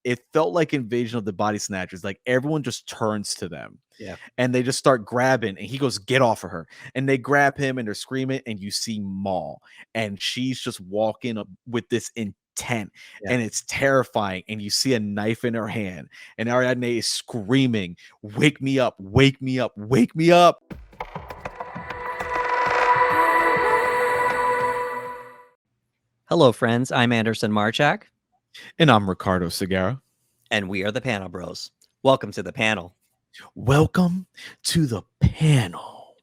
it felt like Invasion of the Body Snatchers. Like everyone just turns to them Yeah. and they just start grabbing, and he goes, "Get off of her!" And they grab him, and they're screaming, and you see Maul, and she's just walking up with this intent, Yeah. and it's terrifying. And you see a knife in her hand, and Ariadne is screaming, "Wake me up! Wake me up! Wake me up!" Hello, friends. I'm Anderson Marchak, And I'm Ricardo Segarra. and we are the Panel Bros. Welcome to the panel. Welcome to the panel.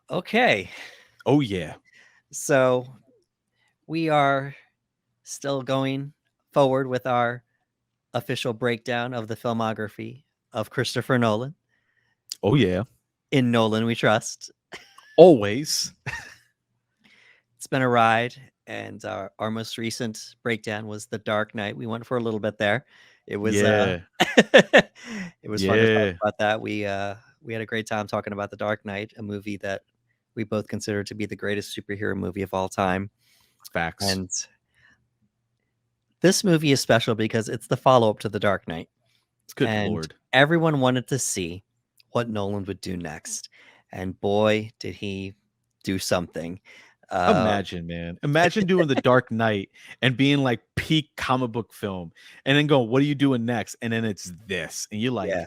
Okay, Oh yeah. so we are still going forward with our official breakdown of the filmography of Christopher Nolan. Oh yeah. In Nolan, we trust. Always. It's been a ride, and our most recent breakdown was The Dark Knight. We went for a little bit there. It was Yeah. it was fun to talk Yeah. about that. We had a great time talking about The Dark Knight, a movie that we both consider to be the greatest superhero movie of all time. Facts. And this movie is special because it's the follow-up to The Dark Knight. Good And Lord. everyone wanted to see what Nolan would do next. And boy, did he do something. Imagine, man. Imagine doing The Dark Knight and being like peak comic book film and then going, "What are you doing next?" And then it's this. And you're like, Yeah.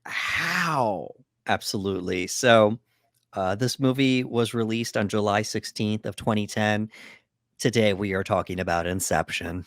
how? Absolutely. So this movie was released on July 16th of 2010. Today we are talking about Inception.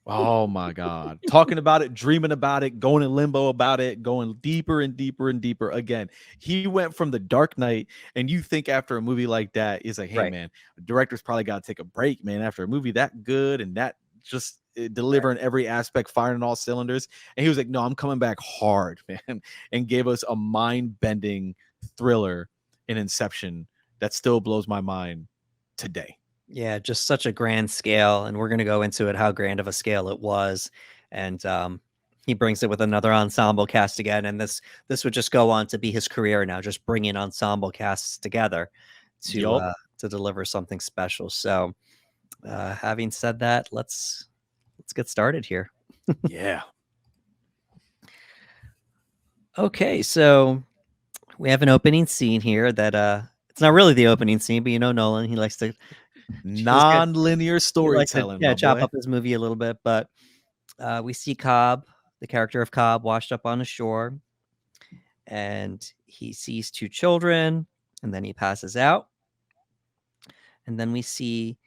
Oh my God. Talking about it, dreaming about it, going in limbo about it, going deeper and deeper and deeper. Again, he went from The Dark Knight, and you think after a movie like that, it's like, hey, Right. man, the director's probably got to take a break, man, after a movie that good and that just delivering every aspect, firing on all cylinders. And he was like, no, I'm coming back hard, man, and gave us a mind-bending thriller in Inception that still blows my mind today. Yeah, just such a grand scale, and we're going to go into it, how grand of a scale it was. And he brings it with another ensemble cast again, and this would just go on to be his career now, just bringing ensemble casts together to deliver something special. So having said that, let's get started here. Yeah. Okay, so we have an opening scene here that it's not really the opening scene, but you know Nolan, he likes to Non-linear he likes to storytelling, my chop boy. up his movie a little bit. But we see Cobb, the character of Cobb, washed up on the shore, and he sees two children, and then he passes out. And then we see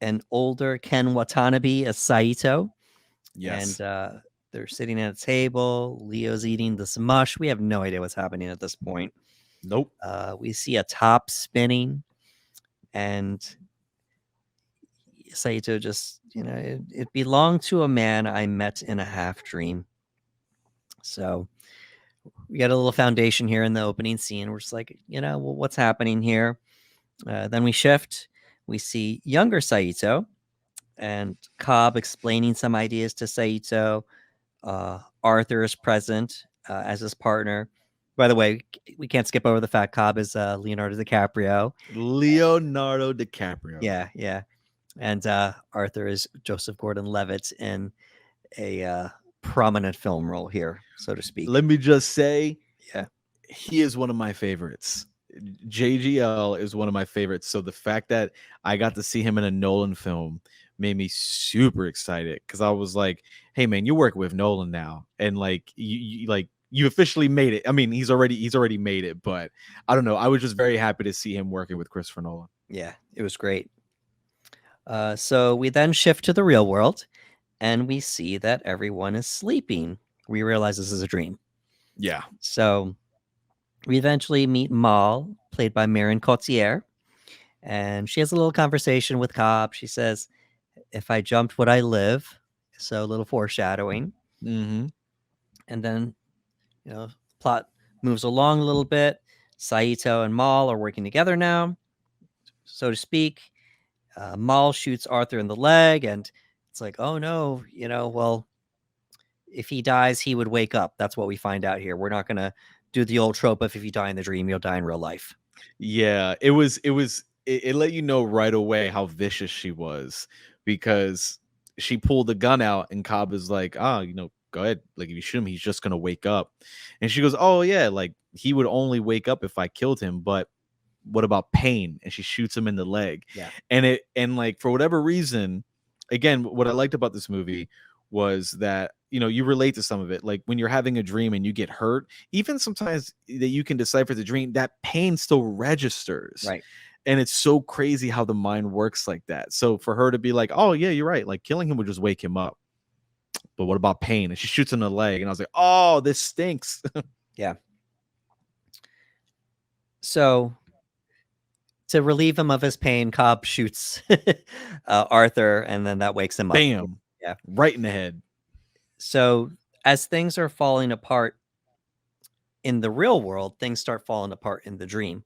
an older Ken Watanabe as Saito. Yes. And they're sitting at a table. Leo's eating this mush. We have no idea what's happening at this point. Nope. We see a top spinning, and Saito just, it belonged to a man I met in a half dream. So we got a little foundation here in the opening scene. We're just like, well, what's happening here? Then we shift. We see younger Saito and Cobb explaining some ideas to Saito. Arthur is present as his partner. By the way, we can't skip over the fact Cobb is Leonardo DiCaprio. Leonardo DiCaprio. Yeah. And Arthur is Joseph Gordon-Levitt in a prominent film role here, so to speak. Let me just say, yeah, he is one of my favorites. JGL is one of my favorites. So the fact that I got to see him in a Nolan film made me super excited, because I was like, hey man, you're working with Nolan now, and like you officially made it. I mean, he's already made it, but I don't know. I was just very happy to see him working with Christopher Nolan. Yeah, it was great. So we then shift to the real world, and we see that everyone is sleeping. We realize this is a dream. Yeah. So we eventually meet Mal, played by Marion Cotillard, and she has a little conversation with Cobb. She says, if I jumped, would I live? So a little foreshadowing. Mm-hmm. And then, plot moves along a little bit. Saito and Mal are working together now, so to speak. Mal shoots Arthur in the leg, and it's like, oh no, well, if he dies, he would wake up. That's what we find out here. We're not going to do the old trope of if you die in the dream, you'll die in real life. Yeah, it let you know right away how vicious she was, because she pulled the gun out, and Cobb is like, "Ah, go ahead. Like if you shoot him, he's just gonna wake up." And she goes, "Oh yeah, like he would only wake up if I killed him, but what about pain?" And she shoots him in the leg. Yeah. And like for whatever reason, again, what I liked about this movie was that you relate to some of it. Like when you're having a dream and you get hurt, even sometimes that you can decipher the dream, that pain still registers. Right. And it's so crazy how the mind works like that. So for her to be like, "Oh yeah, you're right, like killing him would just wake him up, but what about pain?" And she shoots him in the leg, and I was like, "Oh, this stinks." Yeah. So to relieve him of his pain, Cobb shoots Arthur, and then that wakes him up. Bam, Yeah. right in the head. So as things are falling apart in the real world, things start falling apart in the dream.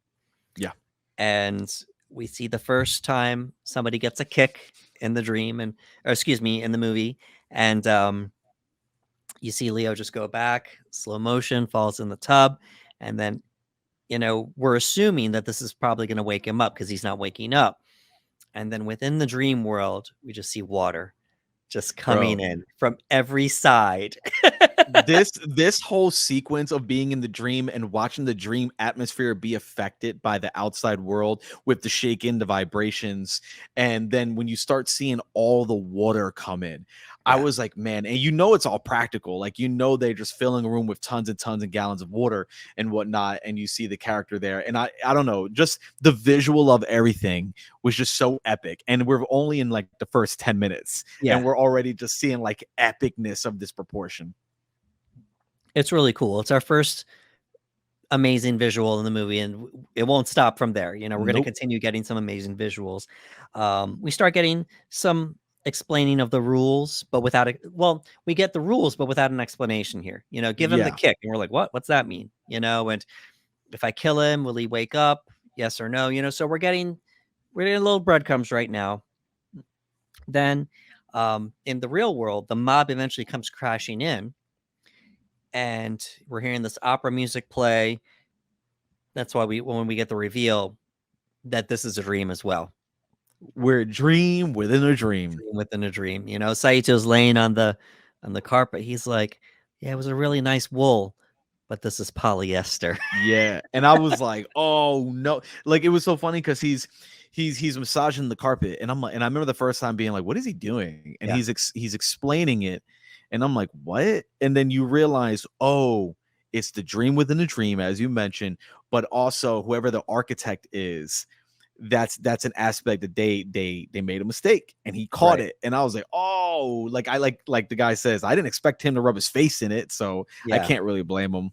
Yeah. And we see the first time somebody gets a kick in the dream, or excuse me, in the movie, and you see Leo just go back, slow motion, falls in the tub, and then we're assuming that this is probably going to wake him up because he's not waking up. And then within the dream world, we just see water just coming Bro, in from every side. this whole sequence of being in the dream and watching the dream atmosphere be affected by the outside world with the shaking, the vibrations, and then when you start seeing all the water come in, I Yeah. was like, man, and it's all practical. Like they're just filling a room with tons and tons of gallons of water and whatnot, and you see the character there. And I don't know, just the visual of everything was just so epic. And we're only in like the first 10 minutes, Yeah. and we're already just seeing like epicness of this proportion. It's really cool. It's our first amazing visual in the movie, and it won't stop from there. We're going to Nope. continue getting some amazing visuals. We start getting some explaining of the rules, but without we get the rules, but without an explanation here. Give him the Yeah. kick, and we're like, what's that mean? And if I kill him, will he wake up? Yes or no? So we're getting little breadcrumbs right now. Then, in the real world, the mob eventually comes crashing in, and we're hearing this opera music play. That's why when we get the reveal that this is a dream as well. We're a dream within a dream. Dream within a dream. Saito's laying on the carpet. He's like, "Yeah, it was a really nice wool, but this is polyester." Yeah. And I was like, oh no. Like it was so funny because he's massaging the carpet, and I'm like, and I remember the first time being like, what is he doing? And Yeah. he's explaining it, and I'm like, what? And then you realize, oh, it's the dream within a dream, as you mentioned, but also whoever the architect is, that's an aspect that they made a mistake, and he caught Right. it. And I was like, oh, like I like the guy says, I didn't expect him to rub his face in it, so I Yeah. can't really blame him.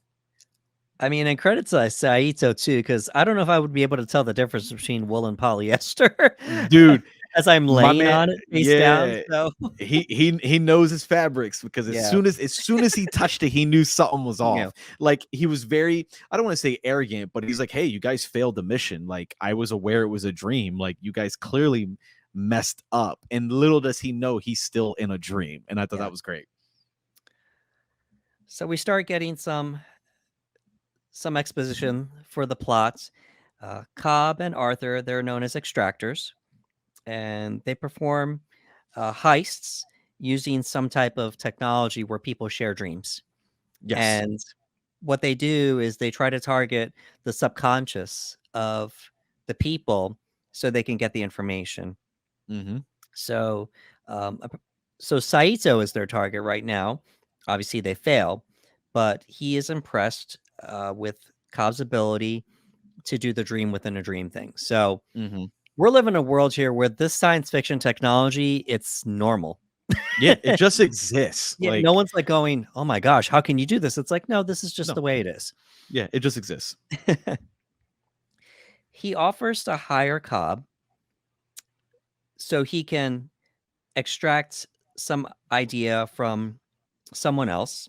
I mean, and credits Saito too, because I don't know if I would be able to tell the difference between wool and polyester Dude, as I'm my laying man, on it face down. yeah, So he knows his fabrics, because as yeah, soon as he touched it, he knew something was yeah, off. Like he was very, I don't want to say arrogant, but he's like, hey, you guys failed the mission. Like I was aware it was a dream. Like you guys clearly messed up. And little does he know he's still in a dream. And I thought yeah. that was great. So we start getting some exposition for the plots. Cobb and Arthur, they're known as extractors, and they perform heists using some type of technology where people share dreams. Yes. And what they do is they try to target the subconscious of the people so they can get the information. Mm-hmm. So, so Saito is their target right now. Obviously, they fail, but he is impressed with Cobb's ability to do the dream within a dream thing. So Mm-hmm. we're living in a world here where this science fiction technology, it's normal. Yeah, it just exists. Yeah, no Like, one's like going, "Oh my gosh, how can you do this?" It's like, no, this is just no, the way it is. yeah, it just exists. He offers to hire Cobb so he can extract some idea from someone else.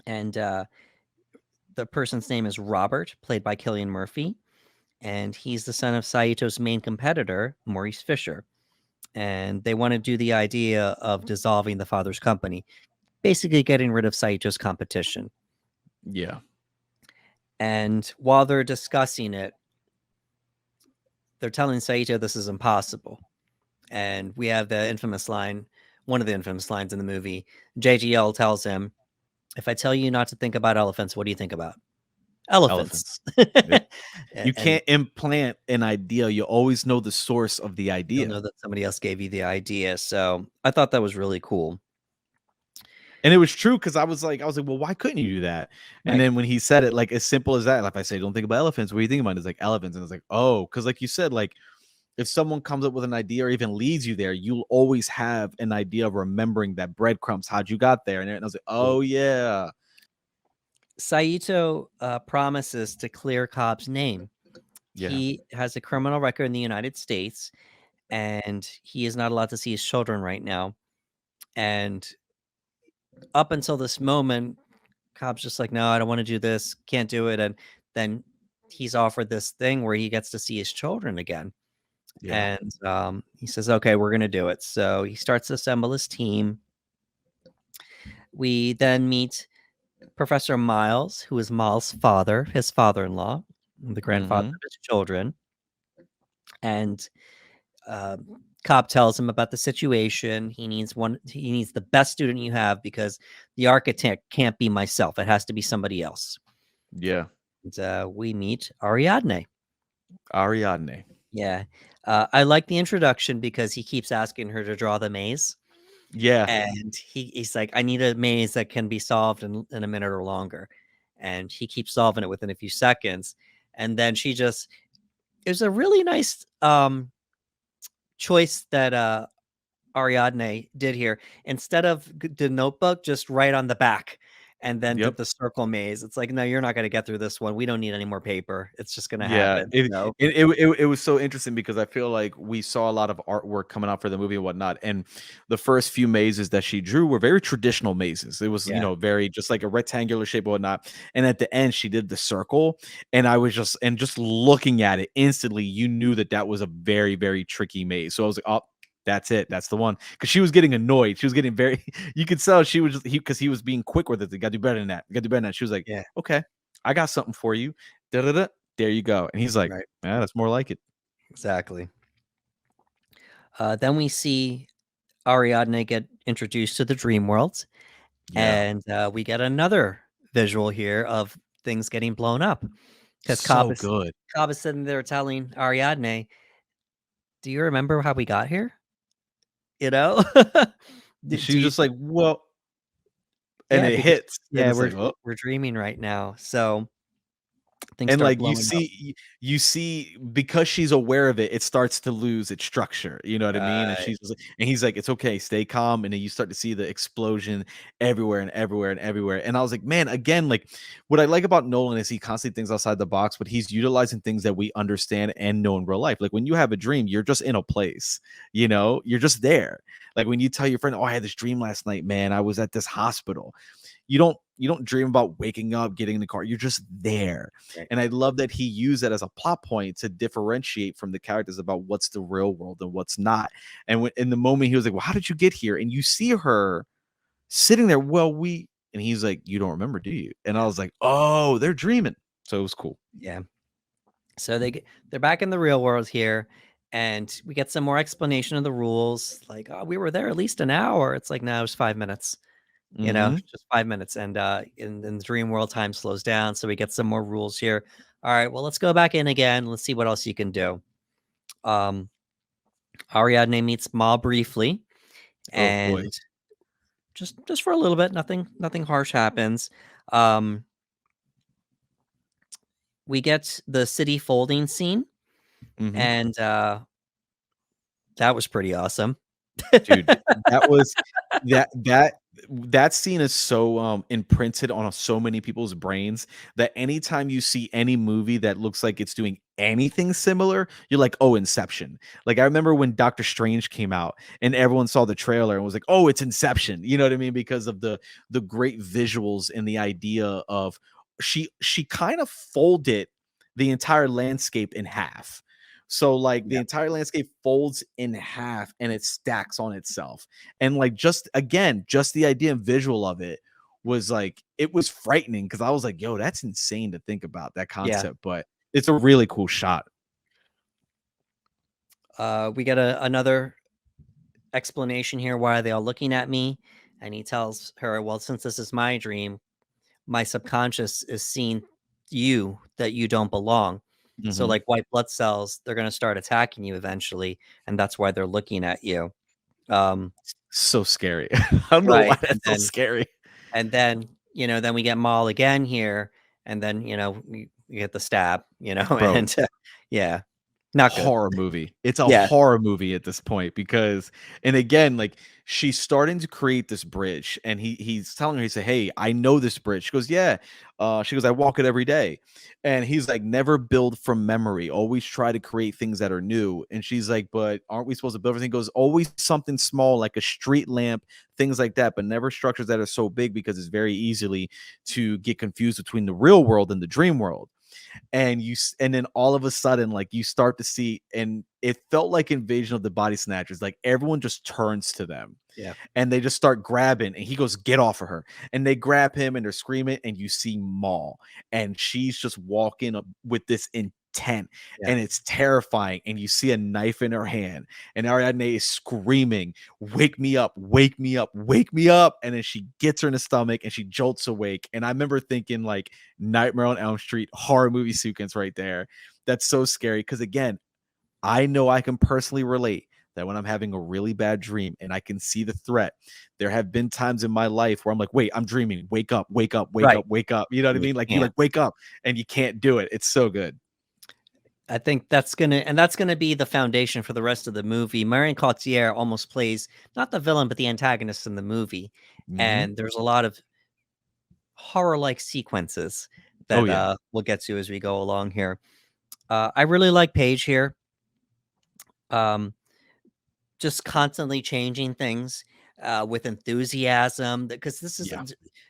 And the person's name is Robert, played by Cillian Murphy. And he's the son of Saito's main competitor, Maurice Fisher. And they want to do the idea of dissolving the father's company, basically getting rid of Saito's competition. Yeah. And while they're discussing it, they're telling Saito this is impossible. And we have the infamous line, one of the infamous lines in the movie. JGL tells him, "If I tell you not to think about elephants, what do you think about?" Elephants. Elephants. Yep. You And can't implant an idea. You always know the source of the you'll idea. know that somebody else gave you the idea. So I thought that was really cool. And it was true because I was like, well, why couldn't you do that? And Right. then when he said it, like as simple as that, like if I say, don't think about elephants, what do you think about? It's like elephants. And it's like, oh, because like you said, like if someone comes up with an idea or even leads you there, you'll always have an idea of remembering that breadcrumbs, how'd you got there. And I was like, oh yeah. Saito promises to clear Cobb's name. Yeah. He has a criminal record in the United States, and he is not allowed to see his children right now. And up until this moment, Cobb's just like, "No, I don't wanna do this, can't do it," and then he's offered this thing where he gets to see his children again, Yeah. and, he says, "Okay, we're gonna do it." So he starts to assemble his team. We then meet Professor Miles, who is Miles' father, his father-in-law, the grandfather Mm-hmm. of his children, and, Cobb tells him about the situation. He needs the best student you have because the architect can't be myself, it has to be somebody else. Yeah. And, we meet Ariadne. Ariadne. Yeah. I like the introduction because he keeps asking her to draw the maze, Yeah. and he's like, "I need a maze that can be solved in a minute or longer," and he keeps solving it within a few seconds, and then she just it was a really nice, choice that, Ariadne did here. Instead of the notebook, just write on the back and then did Yep. the circle maze. It's like, "No, you're not gonna get through this one. We don't need any more paper. It's just gonna Yeah, happen." it So, it it it it was so interesting because I feel like we saw a lot of artwork coming out for the movie and whatnot, and the first few mazes that she drew were very traditional mazes. It was, yeah, very just like a rectangular shape and whatnot, and at the end, she did the circle, and I was just looking at it instantly, you knew that that was a very, very tricky maze, so I was like, "Oh, that's it. That's the one." Because she was getting annoyed. She was getting very you could tell she was just because he was being quick with it. "You gotta do better than that. You gotta do better than that." She was like, yeah, "Okay, I got something for you. Da da da." There you go. And he's like, right, "Yeah, that's more like it." exactly. Then we see Ariadne get introduced to the dream world, Yeah. and, we get another visual here of things getting blown up because So good. Cobb is sitting there telling Ariadne, "Do you remember how we got here?" You know? Do She's you just like, "Well," and Yeah, it because hits, and yeah, it's like, "Oh." we're dreaming right now, so things And, start like, blowing up. you see because she's aware of it, it starts to lose its structure, you know what I mean? And Right, she's just like and he's like, "It's okay, stay calm," and then you start to see the explosion everywhere and everywhere and everywhere, and I was like, "Man," again, like, what I like about Nolan is he constantly thinks outside the box, but he's utilizing things that we understand and know in real life. Like, when you have a dream, you're just in a place, you're just there. Like, when you tell your friend, "Oh, I had this dream last night, man. I was at this hospital." You don't dream about waking up, getting in the car. You're just there. right. And I love that he used that as a plot point to differentiate from the characters about what's the real world and what's not. And when, in the moment he was like, "Well, how did you get here?" And you see her sitting there, and he's like, "You don't remember, do you?" And I Yeah, was like, "Oh, they're dreaming." So it was cool. yeah. So they're back in the real world here, and we get some more explanation of the rules, like, "Oh, we were there at least an hour." It's like, "No, it was 5 minutes." Hmm. Just 5 minutes, and, in the dream world, time slows down, so we get some more rules here. Alright, well, let's go back in again, let's see what else you can do. Um, Ariadne meets Ma briefly, Oh boy. and just for a little bit, nothing harsh happens. Um, we get the city folding scene, Hmm. and, that was pretty awesome. Dude, that was that that that scene is so, imprinted on so many people's brains that anytime you see any movie that looks like it's doing anything similar, you're like, "Oh, Inception." Like, I remember when Doctor Strange came out and everyone saw the trailer and was like, "Oh, it's Inception." You know what I mean? Because of the great visuals and the idea of she kind of folded the entire landscape in half. So like the Yeah, entire landscape folds in half and it stacks on itself. And like just again, just the idea and visual of it was like it was frightening because I was like, yo, that's insane to think about that yeah. concept, but it's a really cool shot. We get another explanation here. Why are they all looking at me? And he tells her, well, since this is my dream, my subconscious is seeing you that you don't belong. So Mhm. like white blood cells, they're going to start attacking you eventually, and that's why they're looking at you. Um, So scary. I don't know why right. that's so scary. And then, then we get Maul again here, and then, we get the stab, Bro, and yeah, not good. horror movie. It's a Yeah, horror movie at this point because and again, like she's starting to create this bridge and he's telling her, he said, "Hey, I know this bridge." She goes, "Yeah." She goes, "I walk it every day." And he's like, "Never build from memory. Always try to create things that are new." And she's like, "But aren't we supposed to build everything?" He goes, "Always something small like a street lamp, things like that, but never structures that are so big because it's very easily to get confused between the real world and the dream world." And then all of a sudden like you start to see, and it felt like Invasion of the Body Snatchers, like everyone just turns to them yeah, and they just start grabbing and he goes, "Get off of her," and they grab him and they're screaming and you see Maul and she's just walking up with this intent yeah, and it's terrifying and you see a knife in her hand and Ariadne is screaming, "Wake me up, wake me up, wake me up," and then she gets her in the stomach and she jolts awake. And I remember thinking like Nightmare on Elm Street horror movie sequence right there. That's so scary because again, I know I can personally relate that when I'm having a really bad dream and I can see the threat, there have been times in my life where I'm like, "Wait, I'm dreaming. Wake up, wake up, wake right. up, wake up." You know what I And you mean? Like you can't. like wake up and you can't do it. It's so good. I think that's gonna be the foundation for the rest of the movie. Marion Cotillard almost plays not the villain, but the antagonist in the movie, Mhm. and there's a lot of horror-like sequences Oh that yeah. we'll get to as we go along here. I really like Paige here. Um, just constantly changing things with enthusiasm. Because this is, Yeah.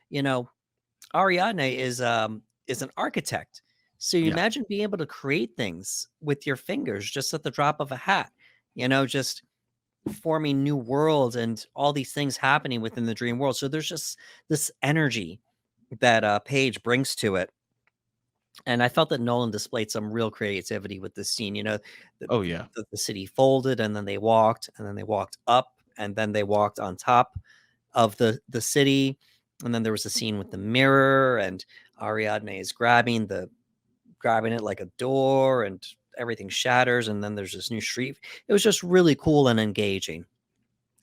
you know, Ariadne is an architect. So you Yeah. imagine being able to create things with your fingers just at the drop of a hat. Just forming new worlds and all these things happening within the dream world. So there's just this energy that Paige brings to it. And I felt that Nolan displayed some real creativity with this scene. The, Oh yeah. the city folded, and then they walked, and then they walked up, and then they walked on top of the city. And then there was a scene with the mirror, and Ariadne is grabbing it like a door, and everything shatters. And then there's this new street. It was just really cool and engaging.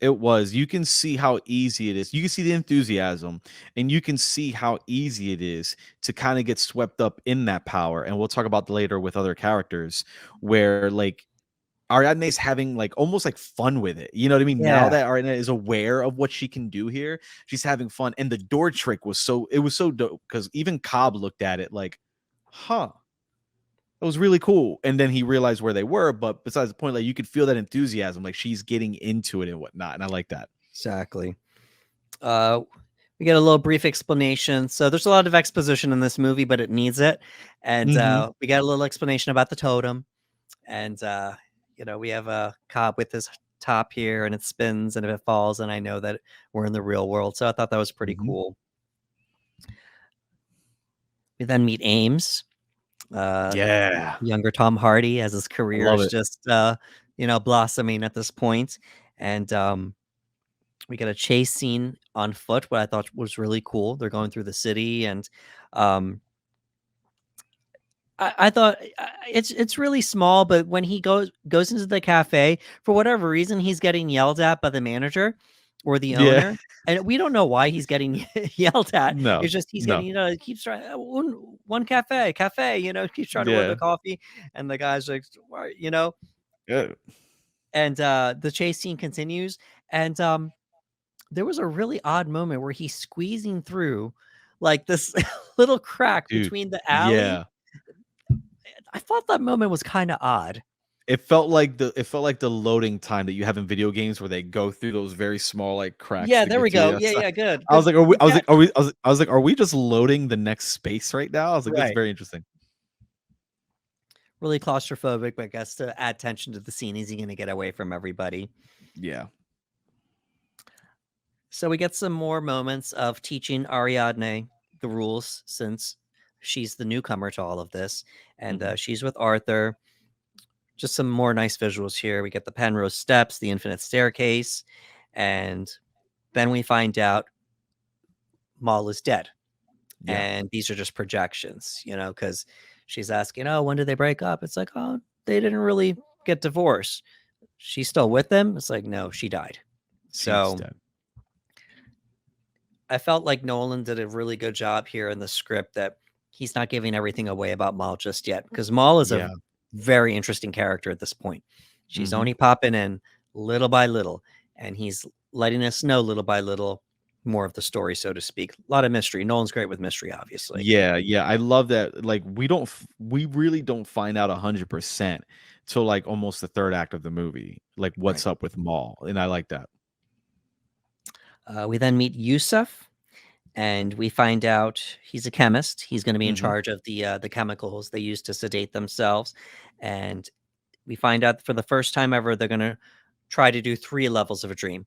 It was. You can see how easy it is. You can see the enthusiasm and you can see how easy it is to kind of get swept up in that power. And we'll talk about later with other characters where like Ariadne's having like almost like fun with it. You know what I mean? Now Yeah, that Ariadne is aware of what she can do here, she's having fun. And the door trick was so dope because even Cobb looked at it like, huh, it was really cool. And then he realized where they were. But besides the point, like you could feel that enthusiasm, like she's getting into it and whatnot. And I like that. exactly. Uh, we get a little brief explanation. So there's a lot of exposition in this movie, but it needs it. And Hmm. we got a little explanation about the totem. And we have a Cobb with his top here, and it spins, and if it falls, and I know that we're in the real world. So I thought that was pretty Hmm. cool. We then meet Ames, uh, Yeah. younger Tom Hardy, as his I career love is it. just blossoming at this point. And we get a chase scene on foot, what I thought was really cool. They're going through the city, and um, I thought it's really small, but when he goes into the cafe, for whatever reason, he's getting yelled at by the manager or the Yeah. owner, and we don't know why he's getting yelled at. No. It's just he's No. getting, he keeps trying one cafe, keeps trying to order the Yeah. coffee, and the guy's like, "Why," Yeah. and the chase scene continues, and there was a really odd moment where he's squeezing through like this little crack Dude. between the alley. Yeah. I thought that moment was kind of odd. It felt like the loading time that you have in video games where they go through those very small like cracks Yeah, to there get we to go. the Yeah, outside. yeah, good. I was Good like, are we good I was like, catch. are we I was like, are we just loading the next space right now? I was like, that's Right. very interesting. Really claustrophobic, but I guess to add tension to the scene, is he gonna get away from everybody? Yeah. So we get some more moments of teaching Ariadne the rules, since she's the newcomer to all of this, and Mhm. she's with Arthur. just some more nice visuals here. We get the Penrose steps, the infinite staircase, and then we find out Maul is dead. Yeah. And these are just projections, because she's asking, oh, when did they break up? It's like, oh, they didn't really get divorced. She's still with them. It's like, no, she died. She's So dead. I felt like Nolan did a really good job here in the script that he's not giving everything away about Maul just yet, because Maul is a Yeah. very interesting character at this point. She's Hmm. only popping in little by little, and he's letting us know little by little more of the story, so to speak. A lot of mystery. Nolan's great with mystery, obviously. Yeah, yeah, I love that. Like, we really don't find out 100% till like almost the third act of the movie, like Right. what's up with Maul, and I like that. We then meet Yusuf, and we find out he's a chemist. He's going to be in Hmm. charge of the chemicals they use to sedate themselves, and we find out for the first time ever they're going to try to do 3 levels of a dream.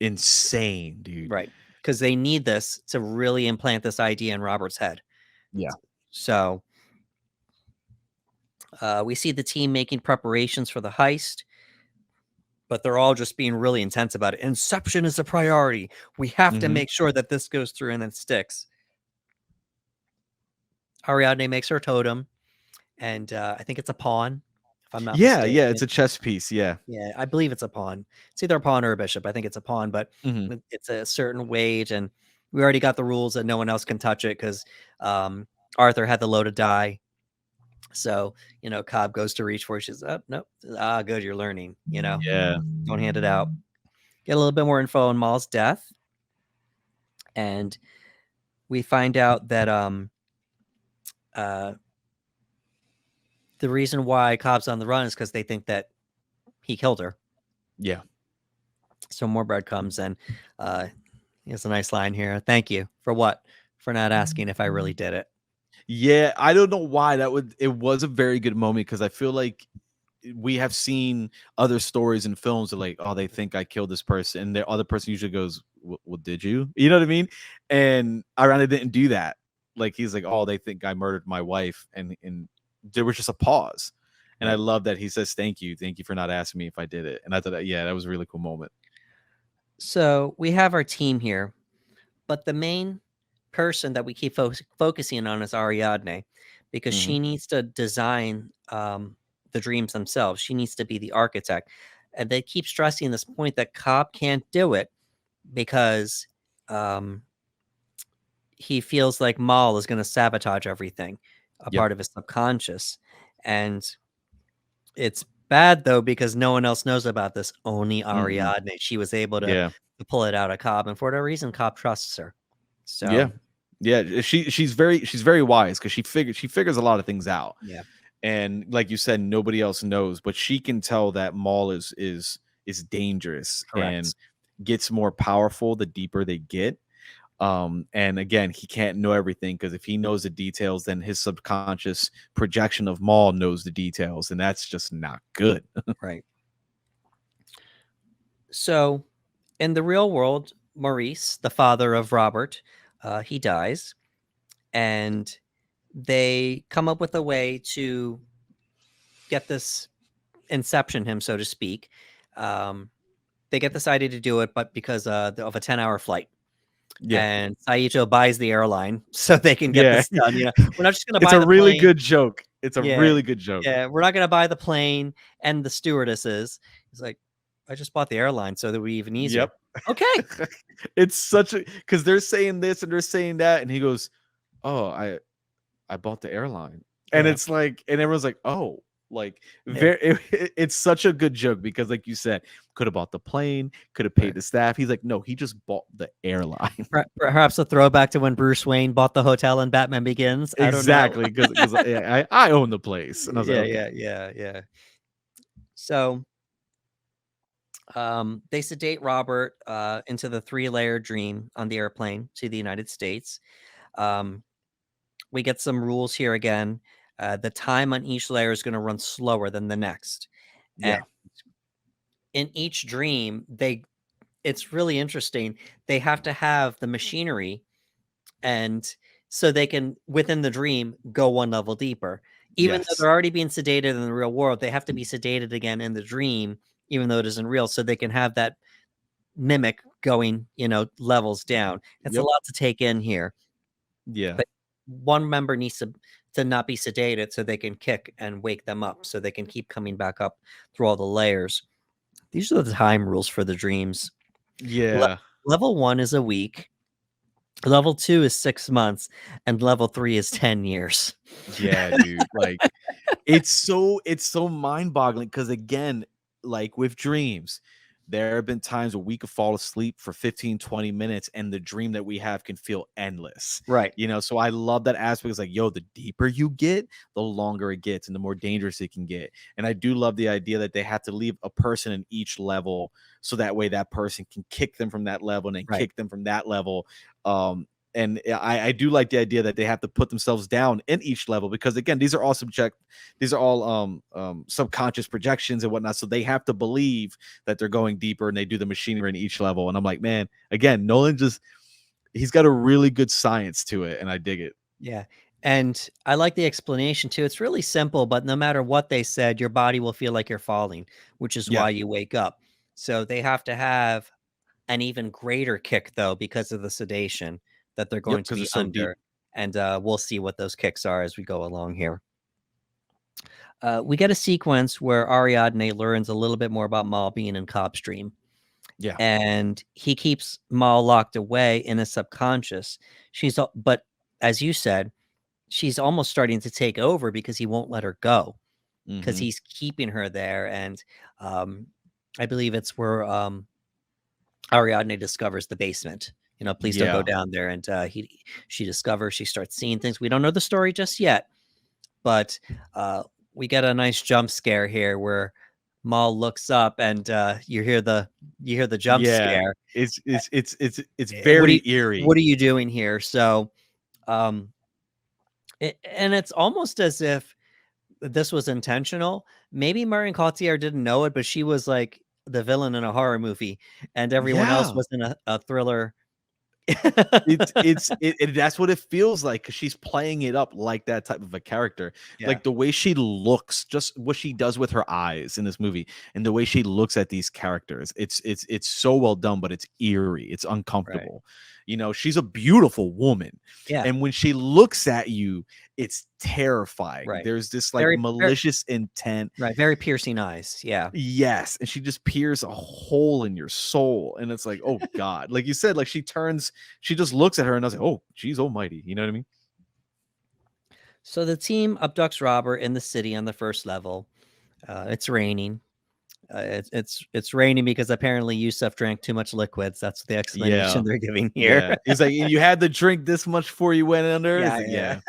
Insane, dude. Right. Because they need this to really implant this idea in Robert's head. Yeah. So we see the team making preparations for the heist, but they're all just being really intense about it. Inception is a priority. We have to Hmm. make sure that this goes through and then sticks. Ariadne makes her totem, and I think it's a pawn, if I'm not Yeah, yeah, mistaken. it's a chess piece. Yeah. Yeah, I believe it's a pawn. It's either a pawn or a bishop. I think it's a pawn, but Hmm. it's a certain weight, and we already got the rules that no one else can touch it because Arthur had the load of die. So, Cobb goes to reach for it. She's up. Nope. Good. You're learning, Yeah. don't hand it out. Get a little bit more info on Maul's death. And we find out that uh, the reason why Cobb's on the run is because they think that he killed her. Yeah. So more breadcrumbs, and he has a nice line here. Thank you for what? For not asking if I really did it. Yeah, I don't know why it was a very good moment because I feel like we have seen other stories and films that like, oh, they think I killed this person, and the other person usually goes, well, did you? You know what I mean? And Ariana didn't do that. Like he's like, oh, they think I murdered my wife, and there was just a pause. And I Right. love that he says, thank you for not asking me if I did it. And I thought, yeah, that was a really cool moment. So we have our team here, but the main person that we keep focusing on is Ariadne, because Hmm. she needs to design the dreams themselves. She needs to be the architect. And they keep stressing this point that Cobb can't do it because um, he feels like Maul is going to sabotage everything, a Yep. part of his subconscious. And it's bad though because no one else knows about this. Only Hmm. Ariadne. She was able Yeah. to pull it out of Cobb, and for whatever reason, Cobb trusts her. Yeah. So Yeah. She's very wise because she figures a lot of things out. yeah, And like you said, nobody else knows, but she can tell that Maul is dangerous and correct. gets more powerful the deeper they get. And again, he can't know everything because if he knows the details, then his subconscious projection of Maul knows the details, and that's just not good. Right. So in the real world, Maurice, the father of Robert, he dies, and they come up with a way to get this inception him, so to speak. Um, they get this idea to do it, but because of a 10-hour flight. Yeah. And Saito buys the airline so they can get Yeah. this done. We're not just going to It's buy a the really plane. good joke. It's a Yeah, really good joke. yeah. We're not going to buy the plane and the stewardesses. It's like, I just bought the airline so that would be even Yep. easier. Okay. It's such a because they're saying this and they're saying that, and he goes, "Oh, I bought the airline," and Yeah. it's like, and everyone's like, "Oh." Like Yeah. it's such a good joke because like you said, could have bought the plane, could have paid Right. the staff. He's like, no, he just bought the airline. Perhaps a throwback to when Bruce Wayne bought the hotel in Batman Begins. I don't know. Exactly, because I own the place, and I was like, Yeah, okay. yeah, yeah, yeah. So they sedate Robert into the 3-layer dream on the airplane to the United States. Um, we get some rules here again. The time on each layer is going to run slower than the next. And Yeah. in each dream, it's really interesting. They have to have the machinery, and so they can within the dream go one level deeper. Even though Yes. they're already being sedated in the real world, they have to be sedated again in the dream, even though it isn't real, so they can have that mimic going, levels down. It's a Yep. lot to take in here. Yeah. But one member needs to not be sedated so they can kick and wake them up, so they can keep coming back up through all the layers. These are the time rules for the dreams. Le Yeah. Level 1 is a week, level 2 is 6 months, and level 3 is 10 years. Yeah, dude. Like it's so mind-boggling because again, like with dreams, there have been times where we could fall asleep for 15, 20 minutes and the dream that we have can feel endless. Right, So I love that aspect. It's like, yo, the deeper you get, the longer it gets and the more dangerous it can get. And I do love the idea that they have to leave a person in each level so that way that person can kick them from that level and then right. kick them from that level. And I do like the idea that they have to put themselves down in each level because again, these are all subconscious projections and whatnot. So they have to believe that they're going deeper and they do the machinery in each level. And I'm like, man, again, Nolan he's got a really good science to it, and I dig it. Yeah, and I like the explanation too. It's really simple, but no matter what they said, your body will feel like you're falling, which is Yeah. why you wake up. So they have to have an even greater kick though because of the sedation that they're Yep. going to Because be it's so deep. under, and we'll see what those kicks are as we go along here. We get a sequence where Ariadne learns a little bit more about Maul being in Cobb's dream, Yeah. and he keeps Maul locked away in his subconscious. But as you said, she's almost starting to take over because he won't let her go because Hmm. he's keeping her there. And um, I believe it's where Ariadne discovers the basement. Please don't go Yeah. down there. And she discovers, she starts seeing things. We don't know the story just yet, but we get a nice jump scare here where Maul looks up and you hear the jump Yeah. scare. It's What are you very what eerie. are you doing here? So um, and it's almost as if this was intentional. Maybe Marion Cotillard didn't know it, but she was like the villain in a horror movie, and everyone else Yeah. was in a thriller. That's what it feels like because she's playing it up like that type of a character. Yeah, Like the way she looks, just what she does with her eyes in this movie, and the way she looks at these characters. It's so well done, but it's eerie. It's right. uncomfortable. She's a beautiful woman, Yeah, and when she looks at you, it's terrifying. right. There's this like Very, very malicious intent. right. Very piercing eyes. Yeah. Yes, and she just peers a hole in your soul, and it's like, oh god, like you said, like she just looks at her, and I was like, oh, she's almighty, you know what I mean? So the team abducts Robert in the city on the first level. It's raining. It's raining because apparently Yusuf drank too much liquids. That's the Yeah, explanation they're giving here. yeah. It's like you had to drink this much before you went under. It's Yeah, like, yeah.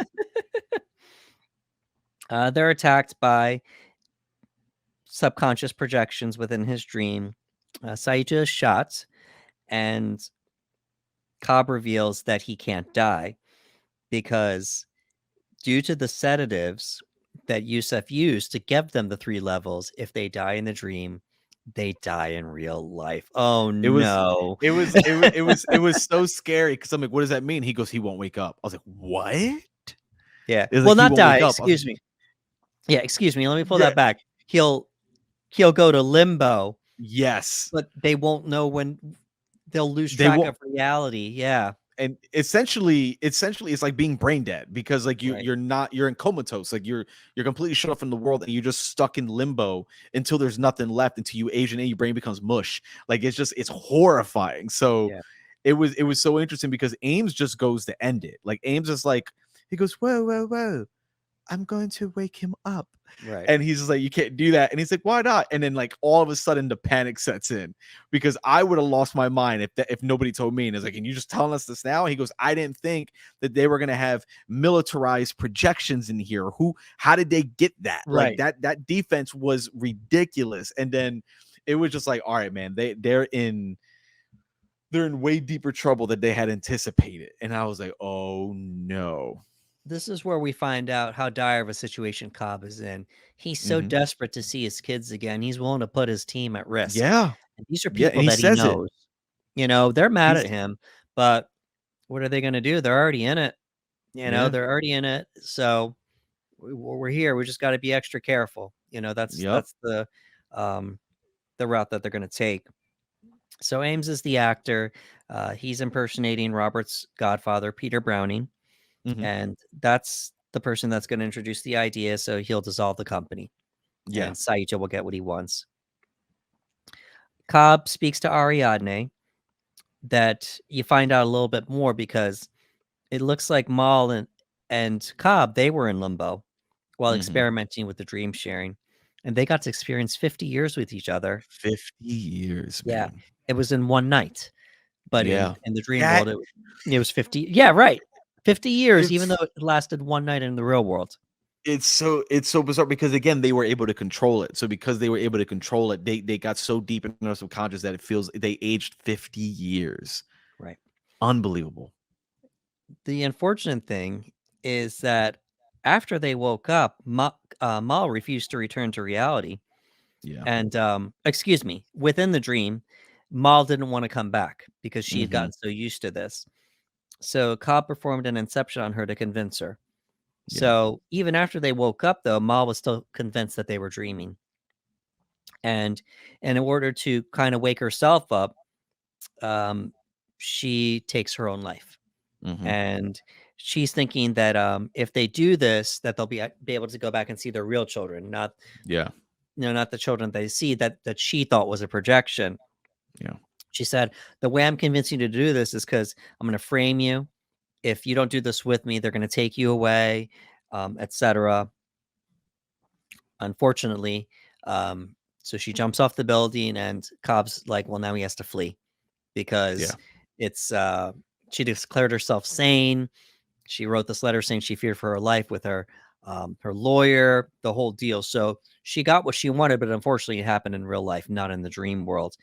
yeah, They're attacked by subconscious projections within his dream. Saita is shot, and Cobb reveals that he can't die because, due to the sedatives that Yusuf used to give them the 3 levels, if they die in the dream, they die in real life. Oh, it was, no. it was so scary because I'm like, what does that mean? He goes, he won't wake up. I was like, what? Yeah. It's Well, like he not won't die, wake up. I was like, excuse me. Yeah, excuse me, let me pull yeah, that back. He'll go to limbo, yes, but they won't know when they'll lose they track won't. of reality. Yeah, And essentially it's like being brain dead because like right. you're in comatose, like you're completely shut off from the world and you're just stuck in limbo until there's nothing left, until you age and your brain becomes mush. Like it's horrifying. So Yeah, it was so interesting because Ames just goes to end it. Like Ames is like, he goes, whoa, whoa, whoa, I'm going to wake him up. right. And he's just like, you can't do that. And he's like, why not? And then like all of a sudden the panic sets in because I would have lost my mind if nobody told me. And it's like, and you just telling us this now? He goes, I didn't think that they were gonna have militarized projections in here. How did they get that? Like Right. that defense was ridiculous. And then it was just like, all right, man, they're in way deeper trouble than they had anticipated. And I was like, oh no. This is where we find out how dire of a situation Cobb is in. He's so Hmm. desperate to see his kids again, he's willing to put his team at risk. Yeah. And these are Yeah. And people he that he says it. knows. They're mad at He's him, but what are they gonna do? They're already in it. yeah. They're already in it. So we're here. We just got to be extra careful. That's Yep. the route that they're going to take. So Ames is the actor. He's impersonating Robert's godfather, Peter Browning, Hmm. and that's the person that's going to introduce the idea. So he'll dissolve the company, Yeah. and Saito will get what he wants. Cobb speaks to Ariadne, that you find out a little bit more, because it looks like Maul and Cobb, they were in limbo while Hmm. experimenting with the dream sharing, and they got to experience 50 years with each other. 50 years, Yeah, man. it was in one night, but Yeah. in the dream That world, it was 50. Yeah, right. 50 years, even it's though it lasted one night in the real world. it's so bizarre because again they were able to control it. So because they were able to control it, they got so deep in their subconscious that it feels they aged 50 years. Right. Unbelievable. The unfortunate thing is that after they woke up, Maul refused to return to reality. Yeah. And excuse me, within the dream, Maul didn't want to come back because she had Hmm. gotten so used to this. So Cobb performed an Inception on her to convince her. Yeah. So even after they woke up, though, Maul was still convinced that they were dreaming. And in order to kind of wake herself up, um, she takes her own life. Hmm. And she's thinking that if they do this, that they'll be able to go back and see their real children, not Yeah. not the children they see that she thought was a projection. Yeah. She said, "The way I'm convincing you to do this is because I'm going to frame you. If you don't do this with me, they're going to take you away, etc." Unfortunately, um, so she jumps off the building, and Cobb's like, "Well, now he has to flee Yeah. because it's she declared herself sane. She wrote this letter saying she feared for her life with her lawyer, the whole deal. So she got what she wanted, but unfortunately, it happened in real life, not in the dream world.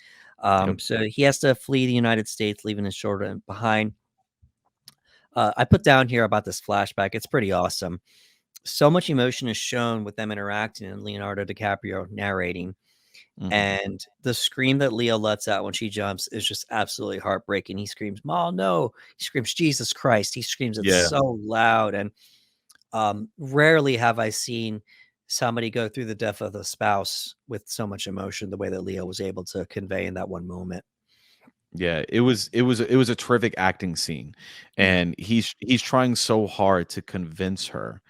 Yep. So he has to flee the United States, leaving his children behind. I put down here about this flashback. It's pretty awesome. So much emotion is shown with them interacting and Leonardo DiCaprio narrating. Hmm. And the scream that Leo lets out when she jumps is just absolutely heartbreaking. He screams, "Maul, no!" He screams, "Jesus Christ!" He screams it Yeah. so loud. And rarely have I seen somebody go through the death of a spouse with so much emotion the way that Leo was able to convey in that one moment. Yeah, it was a terrific acting scene, Yeah. and he's trying so hard to convince her,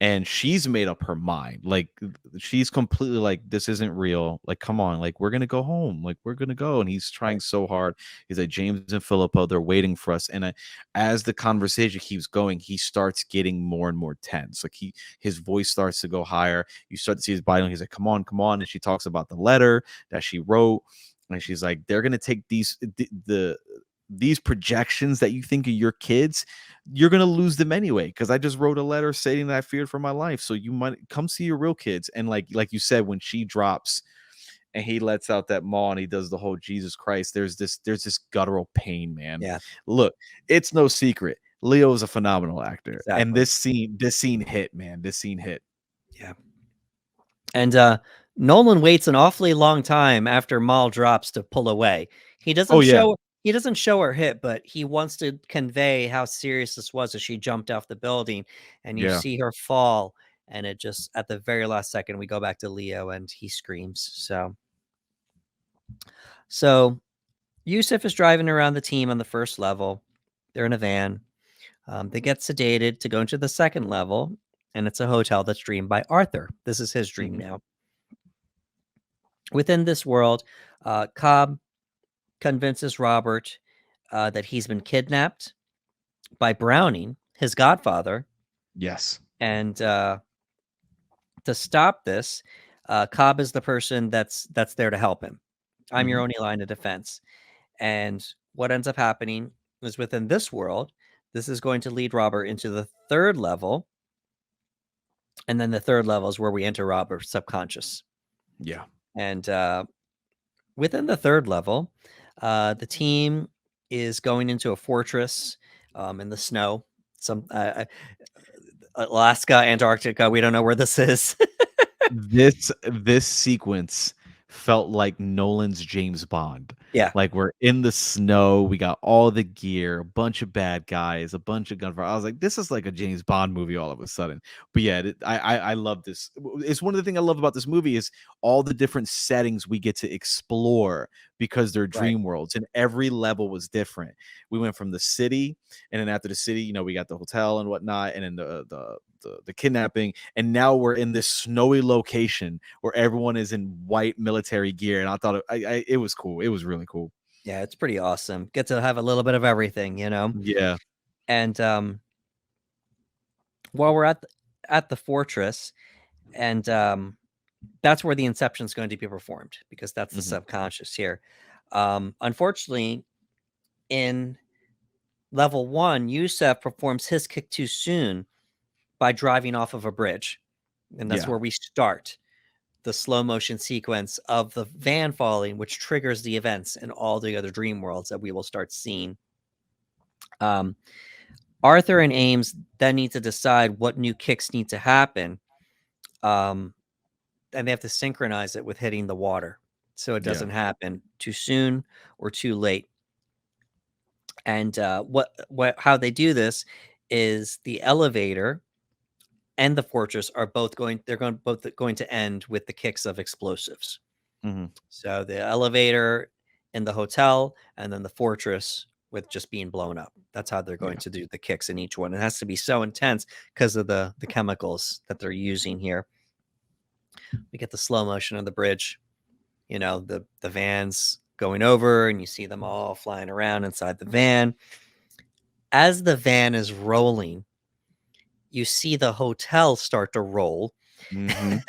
and she's made up her mind. Like she's completely like, this isn't real. Like, come on, like we're gonna go home. Like we're gonna go. And he's trying Right. so hard. He's like, James and Philippa, they're waiting for us. And as the conversation keeps going, he starts getting more and more tense. Like his voice starts to go higher. You start to see his body. And he's like, come on, come on. And she talks about the letter that she wrote. And she's like, they're gonna take these projections that you think are your kids, you're gonna lose them anyway. Because I just wrote a letter saying that I feared for my life. So you might come see your real kids. And like you said, when she drops and he lets out that maul and he does the whole Jesus Christ, there's this guttural pain, man. Yeah. Look, it's no secret. Leo is a phenomenal actor. And Exactly. this scene hit, man. This scene hit. Yeah. And Nolan waits an awfully long time after Maul drops to pull away. He Oh doesn't yeah. show he doesn't show her hit, but he wants to convey how serious this was as she jumped off the building, and you Yeah. see her fall, and it just at the very last second we go back to Leo and he screams. So Yusuf is driving around the team on the first level. They're in a van. They get sedated to go into the second level, and it's a hotel that's dreamed by Arthur. This is his dream Mhm. now. Within this world, Cobb convinces Robert that he's been kidnapped by Browning, his godfather, Yes. and to stop this, Cobb is the person that's there to help him. I'm your Mhm. only line of defense. And what ends up happening is within this world, this is going to lead Robert into the third level, and then the third level is where we enter Robert's subconscious. Yeah. And within the third level, the team is going into a fortress in the snow. Some Alaska, Antarctica. We don't know where this is. This sequence felt like Nolan's James Bond. Yeah. Like we're in the snow, we got all the gear, a bunch of bad guys, a bunch of gunfire. I was like, this is like a James Bond movie all of a sudden. But yeah, I love this. It's one of the things I love about this movie is all the different settings we get to explore because they're Right. dream worlds, and every level was different. We went from the city, and then after the city, we got the hotel and whatnot, and then the kidnapping, and now we're in this snowy location where everyone is in white military gear, and I thought it was cool. It was really cool. Yeah, it's pretty awesome. Get to have a little bit of everything, Yeah. And while we're at the fortress, and that's where the Inception is going to be performed, because that's the Mhm. subconscious here. Unfortunately, in level 1, Yusef performs his kick too soon by driving off of a bridge, and that's Yeah. where we start the slow motion sequence of the van falling, which triggers the events in all the other dream worlds that we will start seeing. Arthur and Ames then need to decide what new kicks need to happen, and they have to synchronize it with hitting the water, so it Yeah. doesn't happen too soon or too late. And how they do this is the elevator and the fortress are both going. They're both going to end with the kicks of explosives. Mhm. So the elevator in the hotel, and then the fortress with just being blown up. That's how they're going Yeah. to do the kicks in each one. It has to be so intense because of the chemicals that they're using here. We get the slow motion of the bridge, the vans going over, and you see them all flying around inside the van. As the van is rolling, you see the hotel start to roll. Mhm.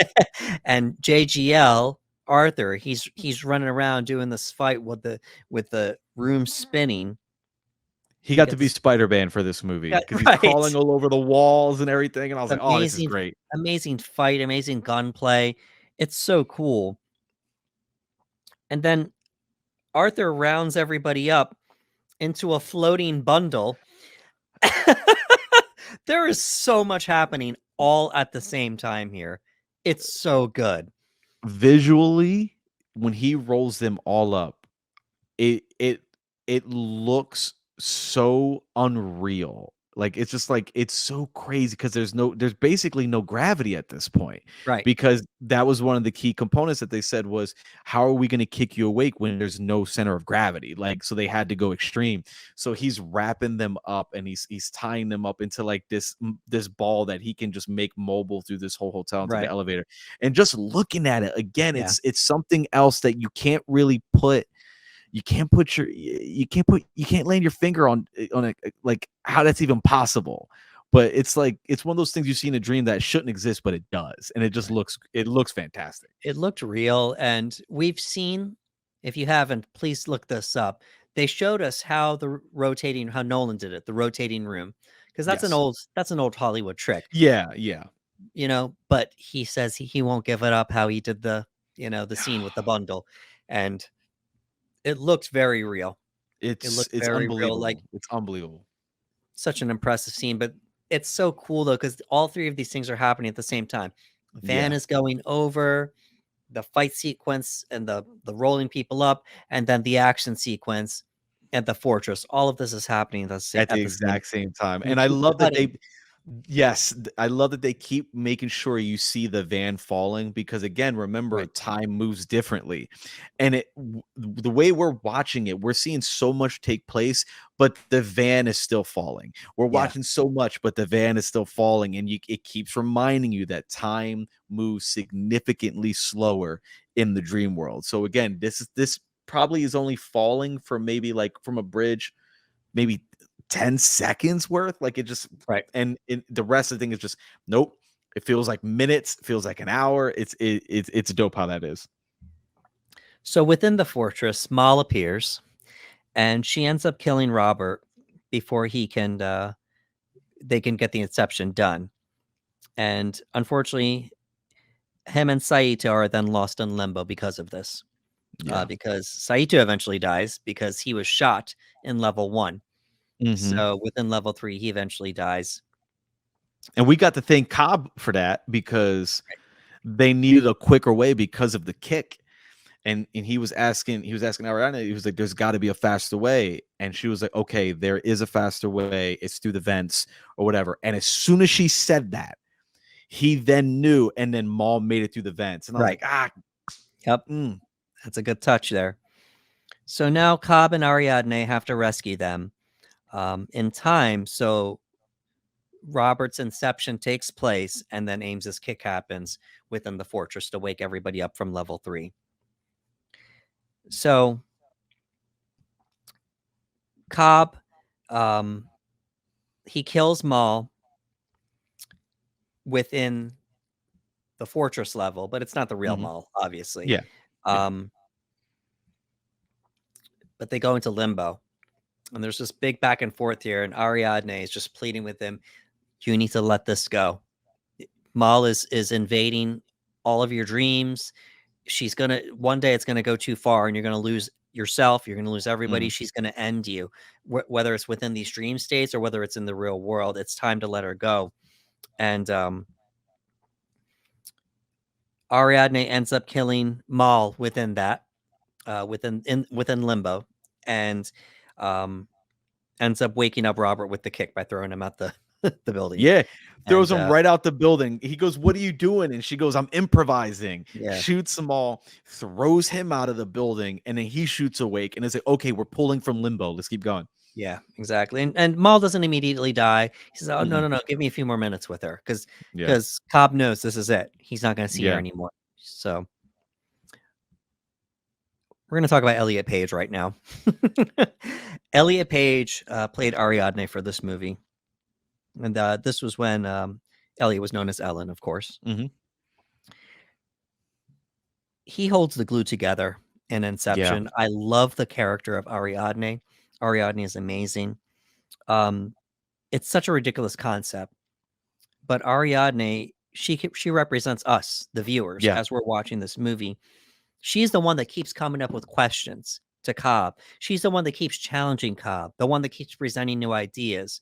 And JGL Arthur, he's running around doing this fight with the room spinning. He We got get to be this. Spider-Man for this movie Yeah, because he's crawling right. all over the walls and everything, and I was like, "Oh, this is Amazing, great." amazing fight, amazing gunplay. It's so cool. And then Arthur rounds everybody up into a floating bundle. There is so much happening all at the same time here. It's so good. Visually, when he rolls them all up, it looks so unreal. Like, it's just like it's so crazy because there's basically no gravity at this point, Right. because that was one of the key components that they said was, "How are we gonna kick you awake when there's no center of gravity?" Like, so they had to go extreme. So he's wrapping them up, and he's tying them up into, like, this ball that he can just make mobile through this whole hotel into the Right. elevator. And just looking at it, again, Yeah. it's something else that you can't land your finger on it, like how that's even possible. But it's like it's one of those things you see in a dream that shouldn't exist, but it does, and Right. it looks fantastic. It looked real, and we've seen, if you haven't, please look this up. They showed us how how Nolan did it, the rotating room, because Yes. that's an old Hollywood trick, Yeah, yeah. but he says he won't give it up how he did the scene with the bundle, and it looked very real. It looked It's very real, like unbelievable. It's unbelievable. such an impressive scene, but it's so cool though because all three of these things are happening at the same time. Van Yeah. is going over, the fight sequence and the rolling people up, and then the action sequence at the fortress. All of this is happening At the at the same, exact same time, and you and I keep love that cutting. they yes, I love that they keep making sure you see the van falling because, again, remember, Right. time moves differently, and the way we're watching it, we're seeing so much take place, but the van is still falling. We're Yeah. watching so much, but the van is still falling, and it keeps reminding you that time moves significantly slower in the dream world. So again, this probably is only falling from maybe like from a bridge, maybe 10 seconds worth. Like it just, Right. and the rest of the thing is just nope. It feels like minutes, feels like an hour. It's dope how that is. So within the fortress, Mal appears, and she ends up killing Robert before they can get the Inception done. And unfortunately, him and Saito are then lost in limbo because of this. Yeah. Because Saito eventually dies because he was shot in level 1. Hmm. So within level 3, he eventually dies. And we got to thank Cobb for that because they needed a quicker way because of the kick. and he was asking Ariadne, he was like, there's got to be a faster way. And she was like, okay, there is a faster way. It's through the vents or whatever. And as soon as she said that, he then knew, and then Maul made it through the vents. And I was Right. like, ah, Yep. That's a good touch there. So now Cobb and Ariadne have to rescue them in time. So Robert's inception takes place, and then Ames's kick happens within the fortress to wake everybody up from level 3. So Cobb, he kills Maul within the fortress level, but it's not the real Maul, obviously. yeah, yeah, But they go into limbo, and there's this big back and forth here, and Ariadne is just pleading with him, you need to let this go. Maul is invading all of your dreams. She's gonna, one day it's gonna go too far, and you're gonna lose yourself. You're gonna lose everybody. She's gonna end you, whether it's within these dream states or whether it's in the real world. It's time to let her go. And Ariadne ends up killing Maul within that, within limbo, and ends up waking up Robert with the kick by throwing him out the the building. yeah. Throws And him right out the building. He goes, "What are you doing?" And she goes, "I'm improvising." yeah, Shoots them all, throws him out of the building, and then he shoots awake. And it's like, okay, we're pulling from limbo. Let's keep going. yeah, exactly. And Maul doesn't immediately die. He says, "Oh no, Mm-mm. no, no! Give me a few more minutes with her," because Yeah, Cobb knows this is it. He's not going to see her yeah. anymore. So we're going to talk about Elliot Page right now. Elliot Page played Ariadne for this movie, and this was when Elliot was known as Ellen, of course. Mm-hmm. He holds the glue together in Yeah. Inception. I love the character of Ariadne. Ariadne is amazing. It's such a ridiculous concept, but Ariadne, she represents us, the viewers, Yeah. as we're watching this movie. She's the one that keeps coming up with questions to Cobb. She's the one that keeps challenging Cobb, the one that keeps presenting new ideas,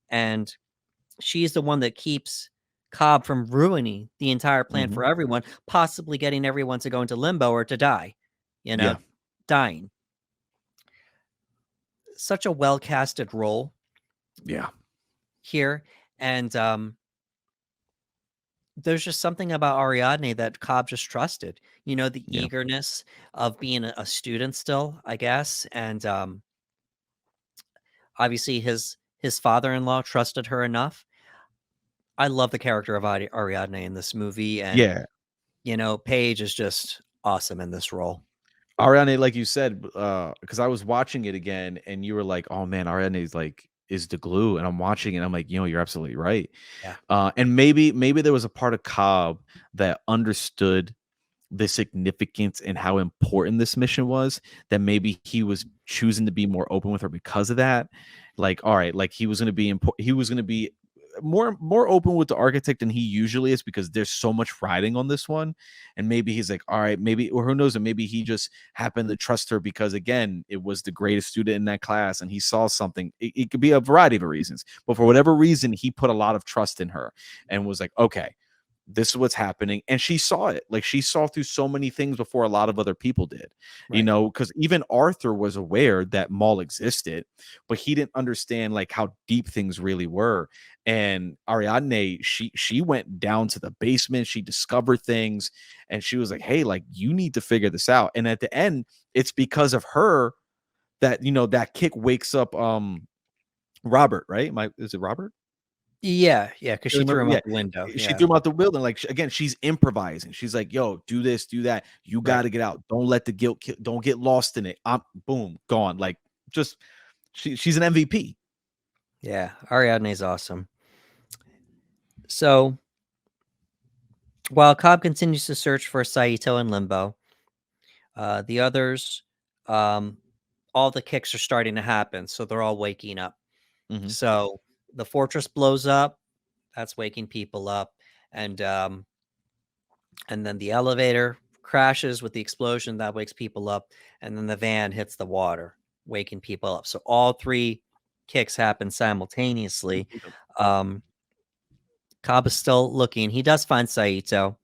and she's the one that keeps Cobb from ruining the entire plan Mm-hmm. for everyone, possibly getting everyone to go into limbo or to die, Yeah. dying. Such a well casted role Yeah. here. And there's just something about Ariadne that Cobb just trusted, the Yeah. eagerness of being a student still, I guess. And obviously his father-in-law trusted her enough. I love the character of Ariadne in this movie. And Yeah. Paige is just awesome in this role. Ariadne, like you said, because I was watching it again, and you were like, "Oh man, Ariadne is the glue," and I'm watching it, and I'm like, you're absolutely right. Yeah. And maybe there was a part of Cobb that understood the significance and how important this mission was, that maybe he was choosing to be more open with her because of that. Like, all right, like he was going to be he was going to be more open with the architect than he usually is, because there's so much riding on this one. And maybe he's like, all right, maybe, or who knows, and maybe he just happened to trust her because, again, it was the greatest student in that class and he saw something. It could be a variety of reasons, but for whatever reason, he put a lot of trust in her and was like, okay, this is what's happening. And she saw it. Like, she saw through so many things before a lot of other people did, Right. because even Arthur was aware that Maul existed, but he didn't understand like how deep things really were. And Ariadne, she went down to the basement, she discovered things, and she was like, hey, like, you need to figure this out. And at the end, it's because of her that, that kick wakes up Robert, right? Is it Robert? Yeah, because she threw him Yeah, out the window. she Yeah. threw him out the building. Like, again, she's improvising. She's like, "Yo, do this, do that. You got Right. to get out. Don't let the guilt. Don't get lost in it." I'm boom, gone. Like, just she's an MVP. Yeah. Ariadne's awesome. So while Cobb continues to search for Saito in Limbo, the others, all the kicks are starting to happen. So they're all waking up. Mhm. So the fortress blows up. That's waking people up. And then the elevator crashes with the explosion that wakes people up. And then the van hits the water, waking people up. So all three kicks happen simultaneously. Um, Cobb is still looking. He does find Saito,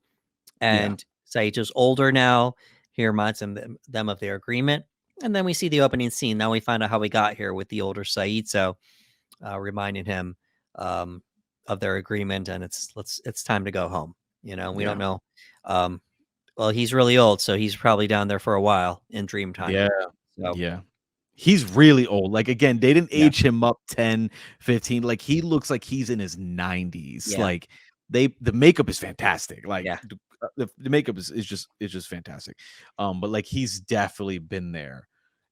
Yeah. and Saito's older now. He reminds them of their agreement. And then we see the opening scene. Now we find out how we got here with the older Saito, reminding him of their agreement, and it's time to go home. We don't Yeah. know. Um, well, he's really old, so he's probably down there for a while in dream time. Yeah. So Yeah. He's really old. Like, again, they didn't yeah, age him up 10, 15. Like, he looks like he's in his 90s. yeah, Like, the makeup is fantastic. Like, yeah, the makeup is just fantastic. But, like, he's definitely been there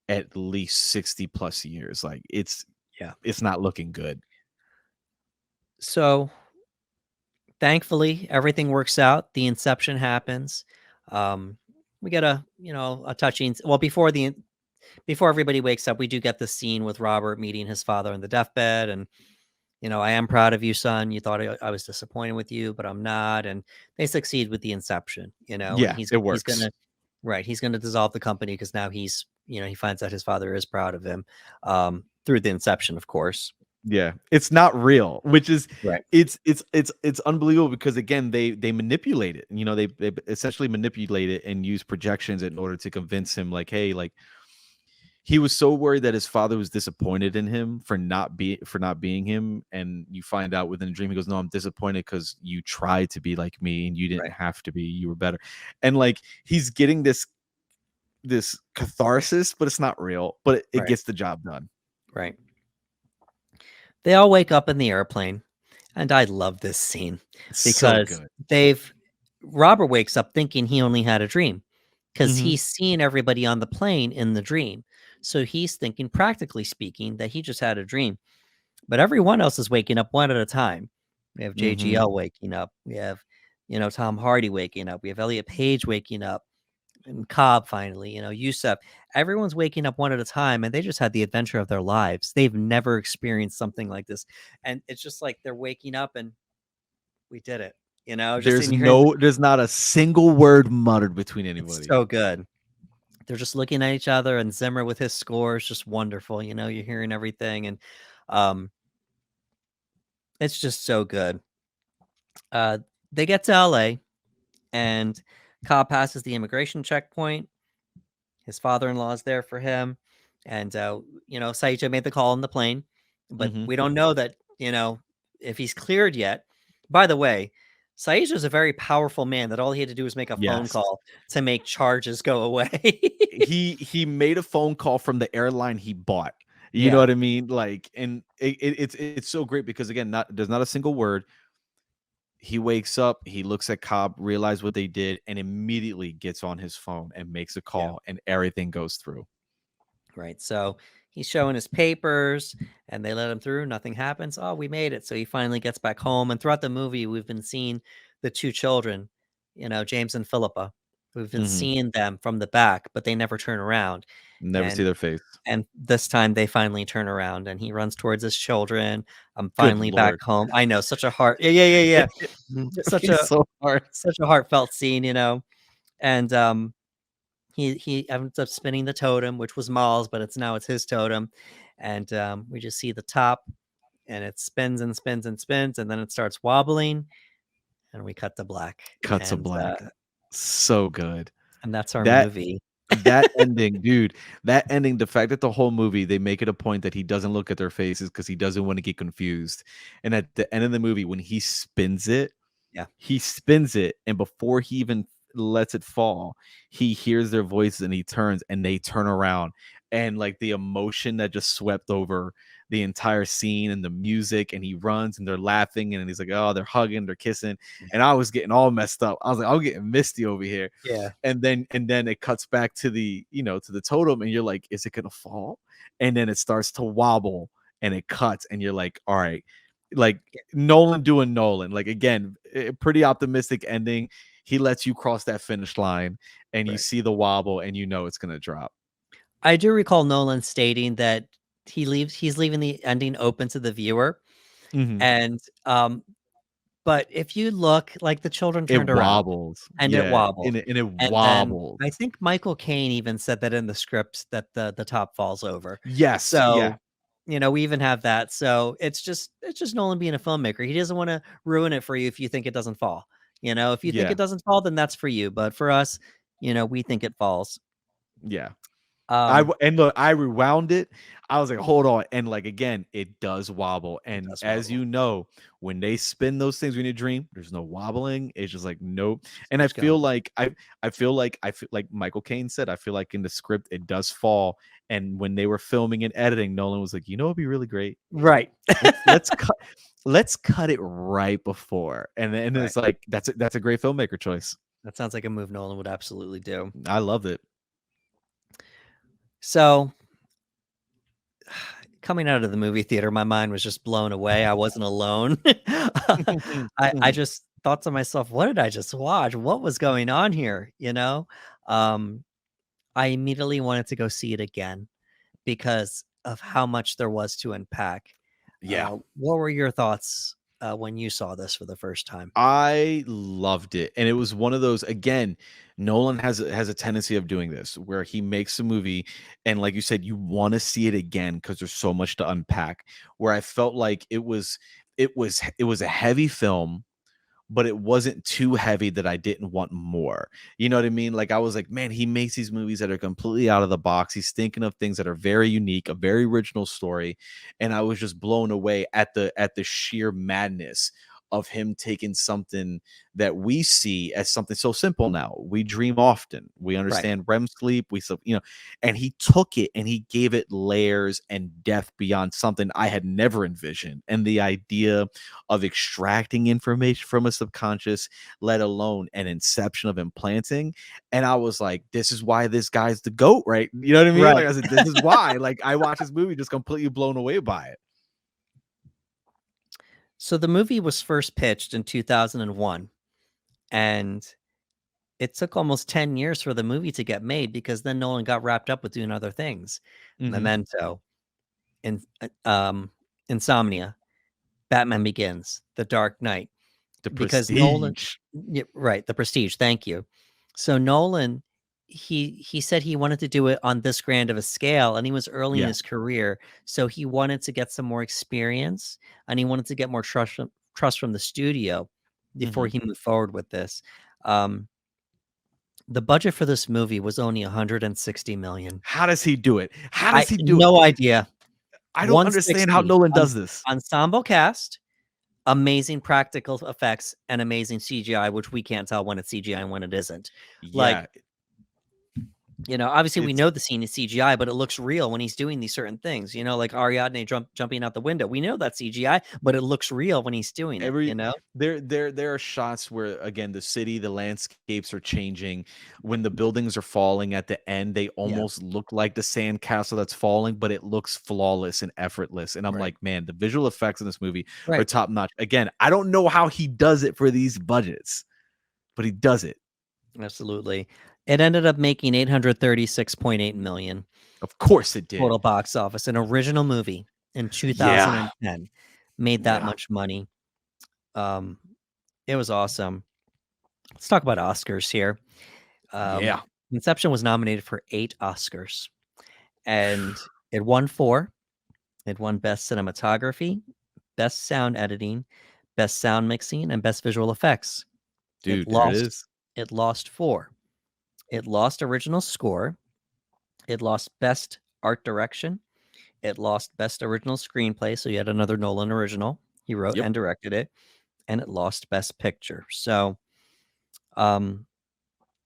at least 60 plus years. Like, yeah. it's not looking good. So thankfully, everything works out. The inception happens. We get a touching. Well, before everybody wakes up, we do get the scene with Robert meeting his father on the deathbed, and I am proud of you, son. You thought I was disappointed with you, but I'm not. And they succeed with the inception, and Yeah, he's it he's works. gonna right. He's gonna dissolve the company because now he finds out his father is proud of him, through the inception, of course. Yeah, it's not real, which is Right. it's unbelievable because again they manipulate it. They essentially manipulate it and use projections in order to convince him like, hey, like he was so worried that his father was disappointed in him for not being him, and you find out within a dream he goes, no, I'm disappointed because you tried to be like me and you didn't Right. have to be, you were better. And like he's getting this catharsis, but it's not real, but it Right. gets the job done. Right. They all wake up in the airplane, and I love this scene So because good. Robert wakes up thinking he only had a dream because Hmm. he's seen everybody on the plane in the dream. So he's thinking, practically speaking, that he just had a dream. But everyone else is waking up one at a time. We have Hmm. JGL waking up. We have, Tom Hardy waking up. We have Elliot Page waking up. And Cobb finally, Yusuf. Everyone's waking up one at a time, and they just had the adventure of their lives. They've never experienced something like this, and it's just like they're waking up, and we did it. Just in your There's not a single word muttered between it's anybody. so good. They're just looking at each other, and Zimmer with his score is just wonderful. You're hearing everything, and um, it's just so good. Uh, they get to LA, and Cobb passes the immigration checkpoint. His father-in-law is there for him, and Saito made the call on the plane, but Hmm. we don't know that if he's cleared yet. By the way, Saito's a very powerful man. That all he had to do was make a phone Yes. call to make charges go away. He made a phone call from the airline he bought. You know Yeah, what I mean? Like, and it's so great because again, there's not a single word. He wakes up, he looks at Cobb, realizes what they did, and immediately gets on his phone and makes a yeah. call, and everything goes through. Right. So he's showing his papers and they let him through. Nothing happens. Oh, we made it. So he finally gets back home. And throughout the movie, we've been seeing the two children, James and Philippa. We've been Hmm. seeing them from the back, but they never turn around. Never see And their face. and this time they finally turn around and he runs towards his children. I'm Good finally back lord. home. I know, such a heart. Yeah, yeah, yeah, It yeah. hit me so hard. Such a heartfelt scene. And he ends up spinning the totem, which was Maul's, but it's his totem, and we just see the top, and it spins and spins and spins, and then it starts wobbling, and we cut to black, Cuts a and black. So good. that's our That movie. that ending, dude, that ending, the fact that the whole movie they make it a point that he doesn't look at their faces because he doesn't want to get confused. And at the end of the movie, when Yeah, he spins it, and before he even lets it fall, he hears their voices and he turns and they turn around. And like the emotion that just swept over the entire scene and the music, and he runs and they're laughing and he's like, oh, they're hugging, they're kissing. And I was getting all messed up. I was like, I'm getting misty over here. yeah, And then it cuts back to the totem, and you're like, is it gonna fall? And then it starts to wobble and it cuts, and you're like, all right, like yeah, Nolan doing Nolan. Like, again, a pretty optimistic ending. He lets you cross that finish line and you right. see the wobble and you know it's gonna drop. I do recall Nolan stating that he's leaving the ending open to the viewer, Mhm. and but if you look, like, the children It turned around wobbles. and it Yeah, wobbled, and it and then wobbles. I think Michael Caine even said that in the script that the top falls over. Yes, yeah, So, we even have that. So it's just Nolan being a filmmaker. He doesn't wanna ruin it for you if you think it doesn't fall. If you think yeah. it doesn't fall, then that's for you. But for us, we think it falls. Yeah. Um, And look, I rewound it. I was like, hold on. And like again, it does wobble. it And does as wobble. you know, when they spin those things when you dream, there's no wobbling. It's just like nope. And I Keeps feel going. like I feel like Michael Caine said, I feel like in the script it does fall. And when they were filming and editing, Nolan was like, you know, it'd be really great. Right. Let's cut it right before. And Right. it's like that's a great filmmaker choice. That sounds like a move Nolan would absolutely do. I loved it. So coming out of the movie theater, my mind was just blown away. I wasn't alone. I just thought to myself, what did I just watch? What was going on here? Um, I immediately wanted to go see it again because of how much there was to unpack. Yeah. What were your thoughts when you saw this for the first time? I loved it, and it was one of those again, Nolan has a tendency of doing this where he makes a movie and like you said, you wanna see it again because there's so much to unpack, where I felt like it was a heavy film, but it wasn't too heavy that I didn't want more. You know what I mean? Like I was like, man, he makes these movies that are completely out of the box. He's thinking of things that are very unique, a very original story, and I was just blown away at the sheer madness of him taking something that we see as something so simple now. We dream often. We Right. understand REM sleep. And he took it and he gave it layers and depth beyond something I had never envisioned. And the idea of extracting information from a subconscious, let alone an inception of implanting. And I was like, this is why this guy's the GOAT, right? You know what I mean? Like Right. I said, this is why. Like I watched this movie just completely blown away by it. So the movie was first pitched in 2001, and it took almost 10 years for the movie to get made because then Nolan got wrapped up with doing other things. Mhm. Memento, in Insomnia, Batman Begins, The Dark Knight, The because Nolan Prestige. yeah, right, The Prestige, thank you. So Nolan, he said he wanted to do it on this grand of a scale, and he was early in Yeah. his career, so he wanted to get some more experience, and he wanted to get more trust from the studio before Mhm. he moved forward with this. Um, the budget for this movie was only 160 million. How does he do it? How I does he do it? no idea. I don't understand how 160 Nolan does this. ensemble cast, amazing practical effects, and amazing CGI, which we can't tell when it's CGI and when it isn't. Like, Yeah, obviously we it's know the scene is CGI, but it looks real when he's doing these certain things. Like Ariadne jumping out the window. We know that's CGI, but it looks real when he's doing it. every there are shots where again the city, the landscapes are changing. When the buildings are falling at the end, they Yeah, almost look like the sand castle that's falling, but it looks flawless and effortless. And I'm right, like, man, the visual effects in this movie are right, top notch. Again, I don't know how he does it for these budgets, but he does it. absolutely. It ended up making 836.8 million Of course it did. total box office. An original movie in Yeah. 2010 made that Yeah. much money. Um, it was awesome. Let's talk about Oscars here. Um, Yeah. Inception was nominated for 8 Oscars, and it won 4. It won Best Cinematography, Best Sound Editing, Best Sound Mixing, and Best Visual Effects. It Dude, there it lost is. it lost 4. It lost Original Score, it lost Best Art Direction, it lost Best Original Screenplay, so yet another Nolan original. He wrote Yep. and directed it, and it lost Best Picture. So, um,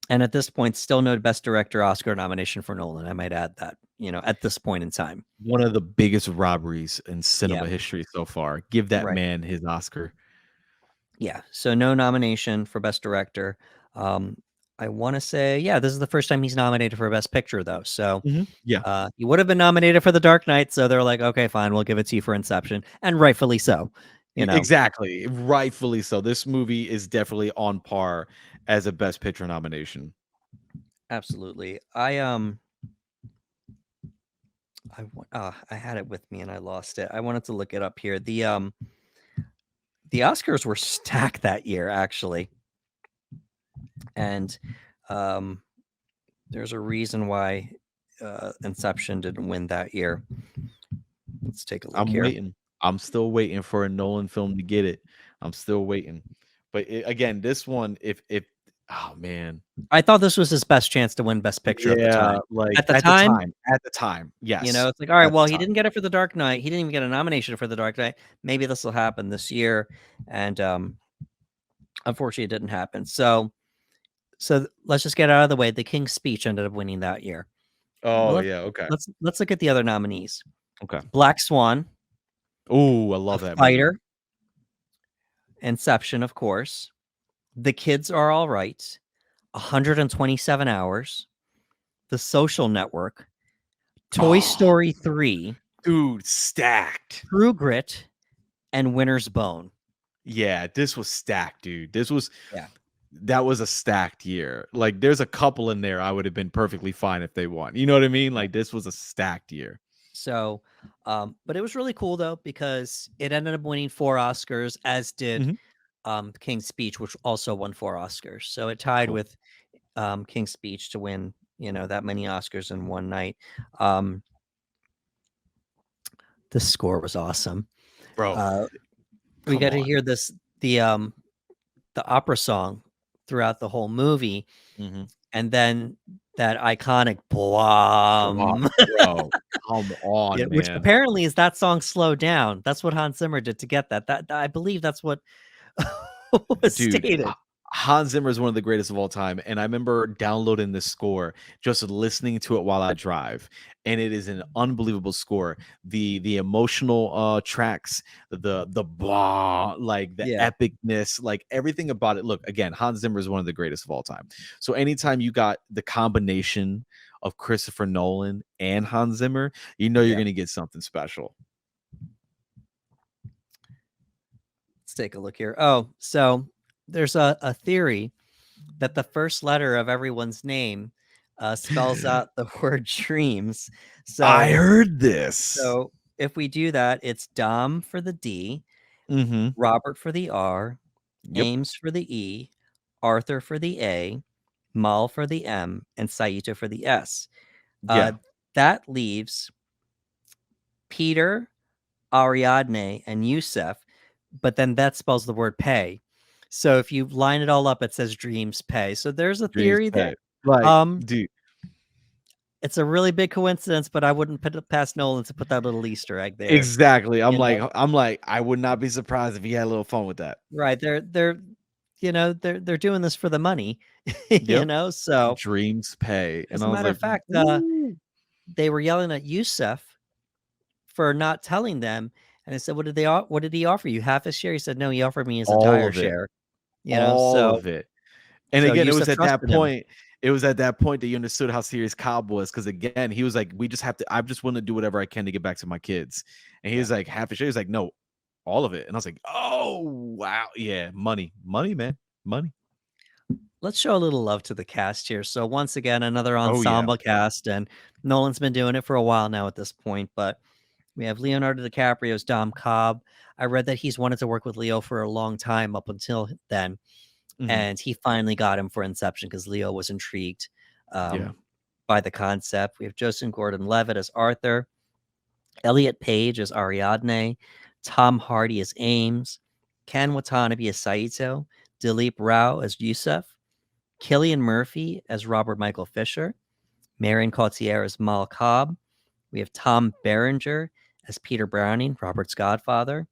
and at this point, still no Best Director Oscar nomination for Nolan. I might add that, at this point in time. One of the biggest robberies in Yeah, cinema history so far. Give that right. man his Oscar. Yeah, so no nomination for Best Director. Um, I wanna say, yeah, this is the first time he's nominated for Best Picture, though, so, Mhm. Yeah. he would have been nominated for The Dark Knight, so they're like, "Okay, fine, we'll give it to you for Inception," and rightfully so, you know? Exactly. Rightfully so. This movie is definitely on par as a Best Picture nomination. Absolutely. I had it with me and I lost it. I wanted to look it up here. The Oscars were stacked that year, actually, and, um, there's a reason why, Inception didn't win that year. Let's take a look I'm here. waiting. I'm still waiting for a Nolan film to get it. I'm still waiting. But again, this one, if Oh man. I thought this was his best chance to win Best Picture at the Yeah, time. like At the time, at the time, yes, it's like, all right, at the well, he time. didn't get it for The Dark Knight. He didn't even get a nomination for The Dark Knight. Maybe this will happen this year, and unfortunately, it didn't happen. So let's just get out of the way. The King's Speech ended up winning that year. Oh Let's yeah, okay, let's look at the other nominees. okay. Black Swan, Oh, I The love that movie. Fighter, Inception, of course. The Kids Are All Right, 127 Hours, The Social Network, Toy Oh, Story 3, dude, stacked. True Grit, and Winter's Bone. Yeah, this was stacked, dude. Yeah. That was a stacked year. Like, there's a couple in there I would have been perfectly fine if they won. You know what I mean? Yeah. Like, this was a stacked year. So, but it was really cool though because it ended up winning 4 Oscars, as did Mhm. King's Speech, which also won 4 Oscars. So it tied Cool, with King's Speech to win, that many Oscars in one night. Um, the score was awesome. bro. Uh, we Come got to on. hear the opera song throughout the whole movie, Mhm. and then that iconic Oh, "Bwom," bro, come yeah, on, which man. apparently is that song slowed down. That's what Hans Zimmer did to get that. I believe that's what was Dude, stated. Hans Zimmer is one of the greatest of all time, and I remember downloading this score, just listening to it while I drive, and it is an unbelievable score. The emotional tracks, the blah, like the Yeah, epicness, like everything about it. Look, again, Hans Zimmer is one of the greatest of all time. So anytime you got the combination of Christopher Nolan and Hans Zimmer, you know you're yeah. gonna get something special. Let's take a look here. Oh, so there's a theory that the first letter of everyone's name spells out the word dreams. I So heard this. so if we do that, it's Dom for the D, Mhm. Robert for the R, Yep. Ames for the E, Arthur for the A, Mal for the M, and Saito for the S. Uh, Yeah. that leaves Peter, Ariadne, and Yusef, but then that spells the word pay. So if you line it all up, it says dreams pay. So there's a Dreams theory there. pay. Like, Um, dude, it's a really big coincidence, but I wouldn't put it past Nolan to put that little Easter egg there. exactly. You know, I'm like, I would not be surprised if he had a little fun with that. right? They're doing this for the money. Yep. So Dreams pay. And as a I was matter of like, fact, woo. they were yelling at Yusef for not telling them, and I said, what did he offer you? Half his share?" He said, "No, he offered me his All entire of it. share." All So of it. And again, Yusef trusted him. it was at that point that you understood how serious Cobb was. Cause again, he was like, we just have to, I just want to do whatever I can to get back to my kids. And he Yeah. was like, half a share. He's like, no, all of it. And I was like, oh wow. Yeah, money, man. Money. Let's show a little love to the cast here. So once again, another Oh yeah. ensemble cast, and Nolan's been doing it for a while now at this point, but we have Leonardo DiCaprio's Dom Cobb. I read that he's wanted to work with Leo for a long time up until then, Mhm. and he finally got him for Inception because Leo was intrigued Yeah. by the concept. We have Joseph Gordon-Levitt as Arthur, Elliot Page as Ariadne, Tom Hardy as Ames, Ken Watanabe as Saito, Dilip Rao as Yusuf, Killian Murphy as Robert Michael Fisher, Marion Cotillard as Mal Cobb. We have Tom Berenger as Peter Browning, Robert's godfather.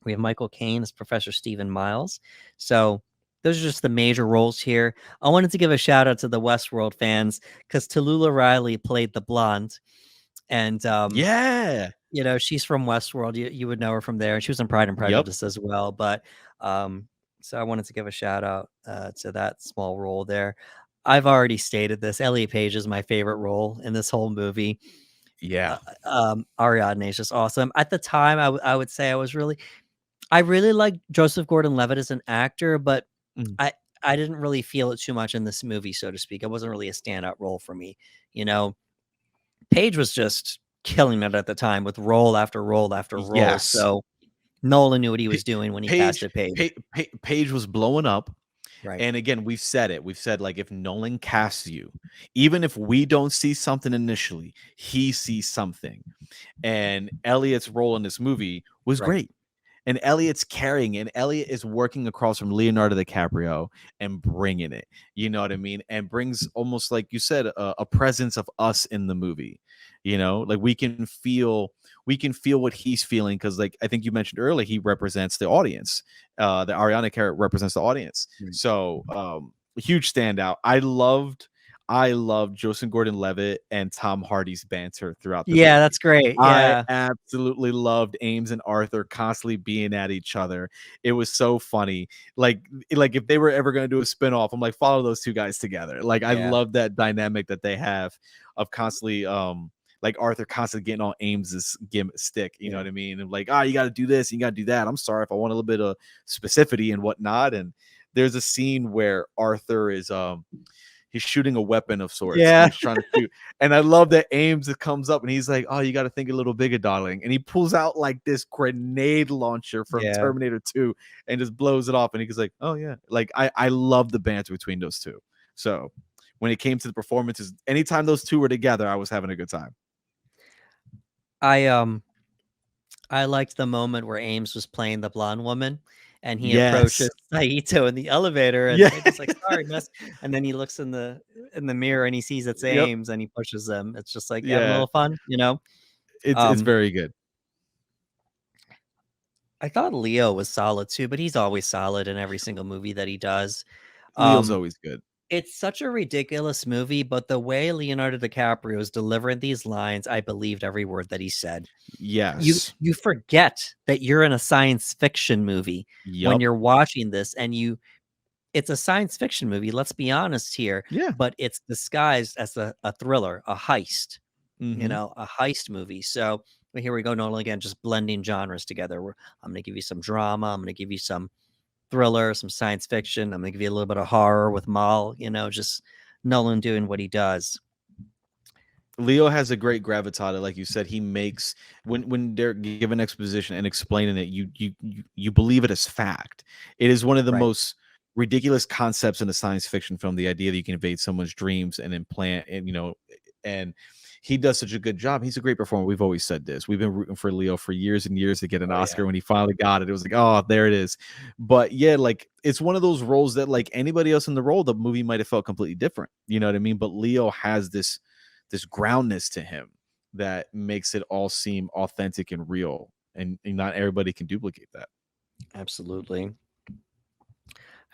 We have Michael Caine as Professor Stephen Miles. So those are just the major roles here. I wanted to give a shout out to the Westworld fans because Tallulah Riley played the blonde, and Yeah. she's from Westworld. You would know her from there. She was in Pride and Yep. Prejudice as well. But so I wanted to give a shout out to that small role there. I've already stated this. Elliot Page is my favorite role in this whole movie. Yeah. Ariadne is just awesome. At the time, I would say I really like Joseph Gordon-Levitt as an actor, but Mhm. I I didn't really feel it too much in this movie, so to speak. It wasn't really a standout role for me. You know, Page was just killing it at the time with role after role after role. Yes. So Nolan knew what he Pa was doing when he Page casted Page. Page was blowing up, Right. and again, we've said it. We've said, like, if Nolan casts you, even if we don't see something initially, he sees something, and Elliot's role in this movie was Right. great. and Elliot's carrying it, and Elliot is working across from Leonardo DiCaprio and bringing it. You know what I mean? And brings almost like you said a presence of us in the movie. You know, like we can feel what he's feeling because, like I think you mentioned earlier, he represents the audience. The Ariana character represents the audience. Right. So huge standout. I loved Joseph Gordon-Levitt and Tom Hardy's banter throughout the Yeah, movie. that's great. I Yeah. absolutely loved Ames and Arthur constantly being at each other. It was so funny. Like if they were ever going to do a spinoff, I'm like, follow those two guys together. Like I Yeah. love that dynamic that they have of constantly like Arthur constantly getting on Ames's stick, you know Yeah. what I mean? And like, you got to do this, you got to do that. I'm sorry if I want a little bit of specificity and whatnot. And there's a scene where Arthur is he's shooting a weapon of sorts and Yeah. he's trying to shoot. And I love that Ames comes up and he's like, "Oh, you got to think a little bigger, darling." And he pulls out like this grenade launcher from Yeah. Terminator 2 and just blows it off. And he's like, "Oh yeah." Like I love the banter between those two. So when it came to the performances, anytime those two were together, I was having a good time. I liked the moment where Ames was playing the blonde woman and he Yes. approaches Saito in the elevator and Yeah. Saito's like, "Sorry, miss." And then he looks in the mirror and he sees it's Yep. Ames and he pushes him. It's just like having a Yeah. little fun, you know? It's Um, very good. I thought Leo was solid too, but he's always solid in every single movie that he does. Leo's Um, always good. it's such a ridiculous movie, but the way Leonardo DiCaprio is delivering these lines, I believed every word that he said. Yes. You forget that you're in a science fiction movie when Yup. you're watching this and it's a science fiction movie, let's be honest here, Yeah. but it's disguised as a thriller, a heist, Mm-hmm. a heist movie. So well, here we go, Nolan again, just blending genres together. I'm going to give you some drama. I'm going to give you some thriller, some science fiction. I'm going to give you a little bit of horror with Mal, just Nolan doing what he does. Leo has a great gravitas, like you said. He makes when they're given exposition and explaining it, you believe it as fact. It is one of the Right. most ridiculous concepts in a science fiction film. The idea that you can invade someone's dreams and implant, and he does such a good job. He's a great performer. We've always said this. We've been rooting for Leo for years and years to get an Oh, yeah. Oscar. When he finally got it, it was like, oh, there it is. But yeah, like it's one of those roles that, like anybody else in the role, the movie might have felt completely different. You know what I mean? But Leo has this groundness to him that makes it all seem authentic and real, and not everybody can duplicate that. Absolutely.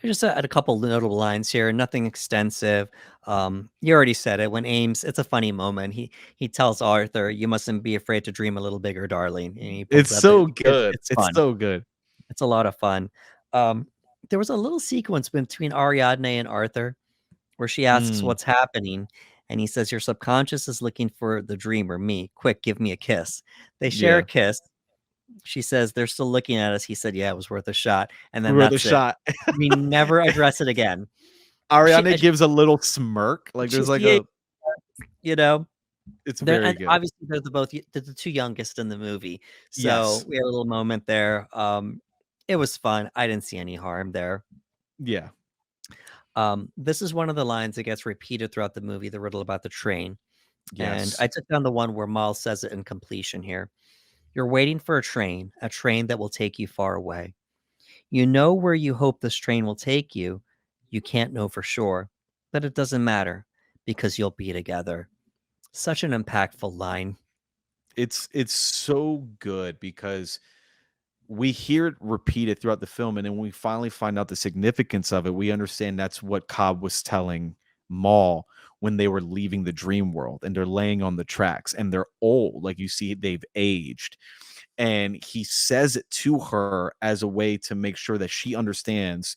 I just had a couple notable lines here, nothing extensive. You already said it. When Ames, it's a funny moment. He tells Arthur, "You mustn't be afraid to dream a little bigger, darling." And he pulls It's up. so good. It's It's fun. so good. It's a lot of fun. Um, there was a little sequence between Ariadne and Arthur where she asks Mm, what's happening, and he says, "Your subconscious is looking for the dreamer, me. Quick, give me a kiss." They share a yeah, kiss. She says, "They're still looking at us." He said, "Yeah, it was worth a shot." And then we were the that's it. shot. We never address it again. She, Ariana gives a little smirk, like there's like yeah, a. you know, It's they're very and good. obviously they're the two youngest in the movie. So Yes. we had a little moment there. It was fun. I didn't see any harm there. Yeah. This is one of the lines that gets repeated throughout the movie, the riddle about the train. And Yes. I took down the one where Mal says it in completion here. You're waiting for a train that will take you far away. You know where you hope this train will take you. You can't know for sure, but it doesn't matter because you'll be together. Such an impactful line. It's so good because we hear it repeated throughout the film, and then when we finally find out the significance of it, we understand that's what Cobb was telling Maul when they were leaving the dream world and they're laying on the tracks and they're old. Like you see, they've aged. And he says it to her as a way to make sure that she understands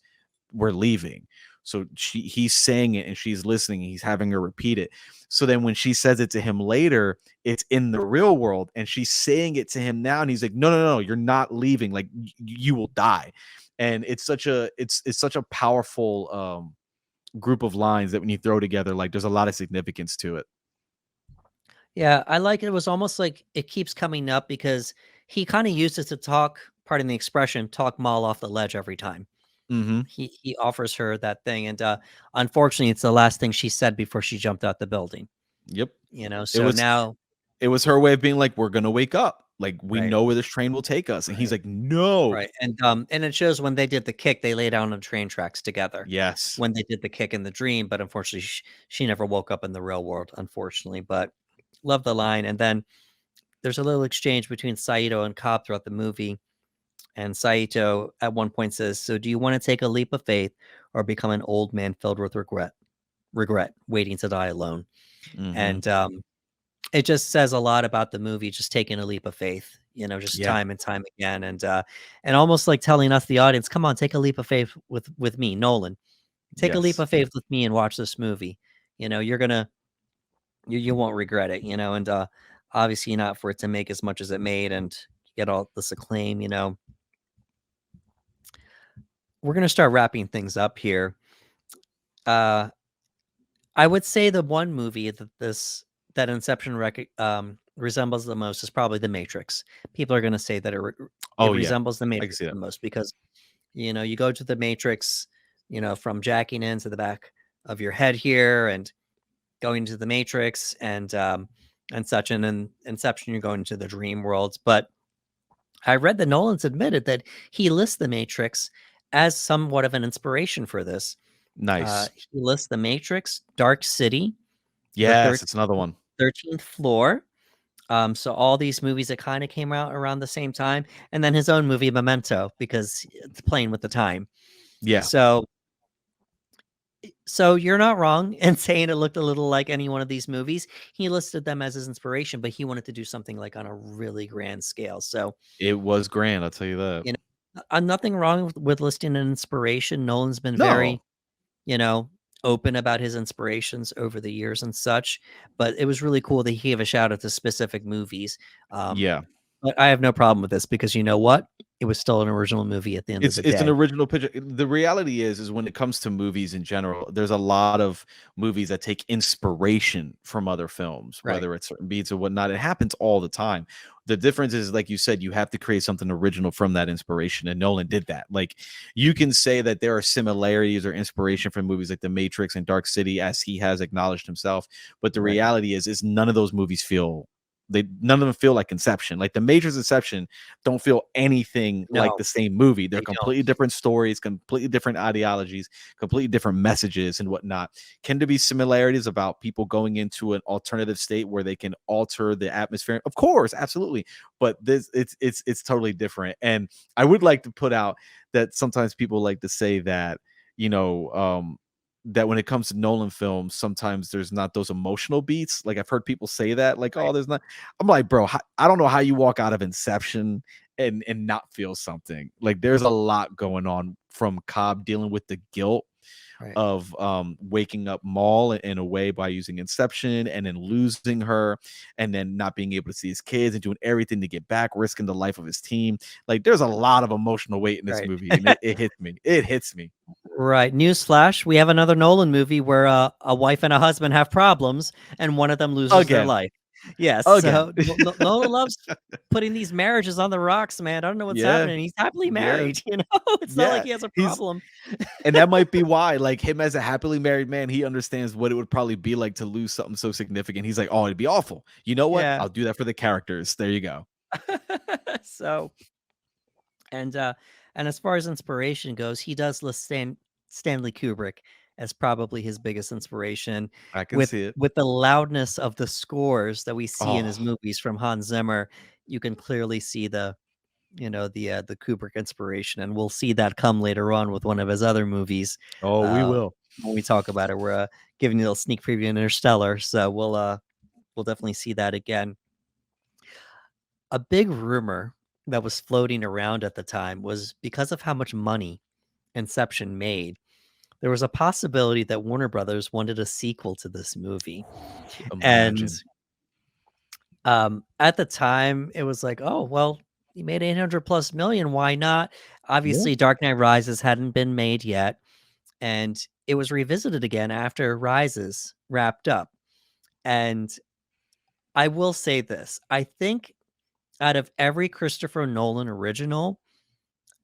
we're leaving. So he's saying it and she's listening. He's having her repeat it. So then when she says it to him later, it's in the real world and she's saying it to him now. And he's like, no, no, no, you're not leaving. Like you will die. And it's such a powerful group of lines that when you throw together, like there's a lot of significance to it. Yeah, I like it. It was almost like it keeps coming up because he kind of used it to talk, pardon the expression, talk Maul off the ledge every time. Mm-hmm. He offers her that thing, and unfortunately, it's the last thing she said before she jumped out the building. Yep. It So was now, it was her way of being like, we're gonna wake up. Like, we Right. know where this train will take us. And he's Right. like, no. Right. And it shows when they did the kick, they lay down on the train tracks together Yes. when they did the kick in the dream. But unfortunately, she never woke up in the real world, unfortunately. But love the line. And then there's a little exchange between Saito and Cobb throughout the movie. And Saito at one point says, "So do you want to take a leap of faith or become an old man filled with regret, waiting to die alone?" Hmm. And it just says a lot about the movie, just taking a leap of faith, just Yeah. time and time again, and almost like telling us, the audience, "Come on, take a leap of faith with me, Nolan. Take a leap Yes. of faith with me and watch this movie. You're gonna you won't regret it." And obviously not for it to make as much as it made and get all this acclaim. We're gonna start wrapping things up here. Uh, I would say the one movie that Inception resembles the most is probably The Matrix. People are gonna say that it Oh, yeah. resembles The I can Matrix see that. the most because, you go to The Matrix, from jacking into the back of your head here and going to The Matrix and such, and in Inception, you're going to the dream worlds. But I read that Nolan's admitted that he lists The Matrix as somewhat of an inspiration for this. Nice. He lists The Matrix, Dark City, the Yes, it's another one. 13th Floor. So all these movies that kind of came out around the same time, and then his own movie Memento because it's playing with the time. Yeah. So so you're not wrong in saying it looked a little like any one of these movies. He listed them as his inspiration, but he wanted to do something like on a really grand scale. So, It was grand, I'll tell you that. nothing wrong with listing an inspiration. Nolan's been very, No. you know, open about his inspirations over the years and such. But it was really cool that he gave a shout out to specific movies. Um, Yeah. but I have no problem with this because you know what? It was still an original movie at the end of the It's an day. original picture. The reality is when it comes to movies in general, there's a lot of movies that take inspiration from other films, Right. whether it's certain beats or whatnot. It happens all the time. The difference is, like you said, you have to create something original from that inspiration, and Nolan did that. Like, you can say that there are similarities or inspiration from movies like The Matrix and Dark City, as he has acknowledged himself. But the Right. reality is none of those movies feel none of them feel like Inception. Like The Matrix, Inception don't feel anything like No, the same movie. They're they completely don't. different stories, completely different ideologies, completely different messages and whatnot. Can there be similarities about people going into an alternative state where they can alter the atmosphere? Of course, absolutely. But this it's totally different. And I would like to put out that sometimes people like to say that, you know, that when it comes to Nolan films, sometimes there's not those emotional beats. Like, I've heard people say that, like, Right. "Oh, there's not." I'm like, bro, I don't know how you walk out of Inception and not feel something. Like, there's a lot going on from Cobb dealing with the guilt Right. of waking up Maul in a way by using Inception, and then losing her, and then not being able to see his kids and doing everything to get back, risking the life of his team. Like, there's a lot of emotional weight in this Right. movie, and it hits me. It hits me Right. Newsflash: we have another Nolan movie where a wife and a husband have problems, and one of them loses their again. life. Yes. Again. So Nolan loves putting these marriages on the rocks, man. I don't know what's Yeah, happening. He's happily yeah, married. It's not like yeah. he has a He's problem. and that might be why, like, him as a happily married man, he understands what it would probably be like to lose something so significant. He's like, "Oh, it'd be awful. You know what? Yeah. I'll do that for the characters." There you go. So and uh and as far as inspiration goes, he does list Stanley Kubrick as probably his biggest inspiration I can with see it. the loudness of the scores that we see in his Oh, movies from Hans Zimmer. You can clearly see the Kubrick inspiration, and we'll see that come later on with one of his other movies. oh, we Uh, will. when we talk about it, we're giving you a little sneak preview in Interstellar, so we'll definitely see that again. A big rumor that was floating around at the time was because of how much money Inception made. There was a possibility that Warner Brothers wanted a sequel to this movie, and Imagine. at the time, it was like, "Oh, well, he made 800 plus million, why not?" Yeah. Obviously, Dark Knight Rises hadn't been made yet, and it was revisited again after Rises wrapped up. And I will say this, I think out of every Christopher Nolan original,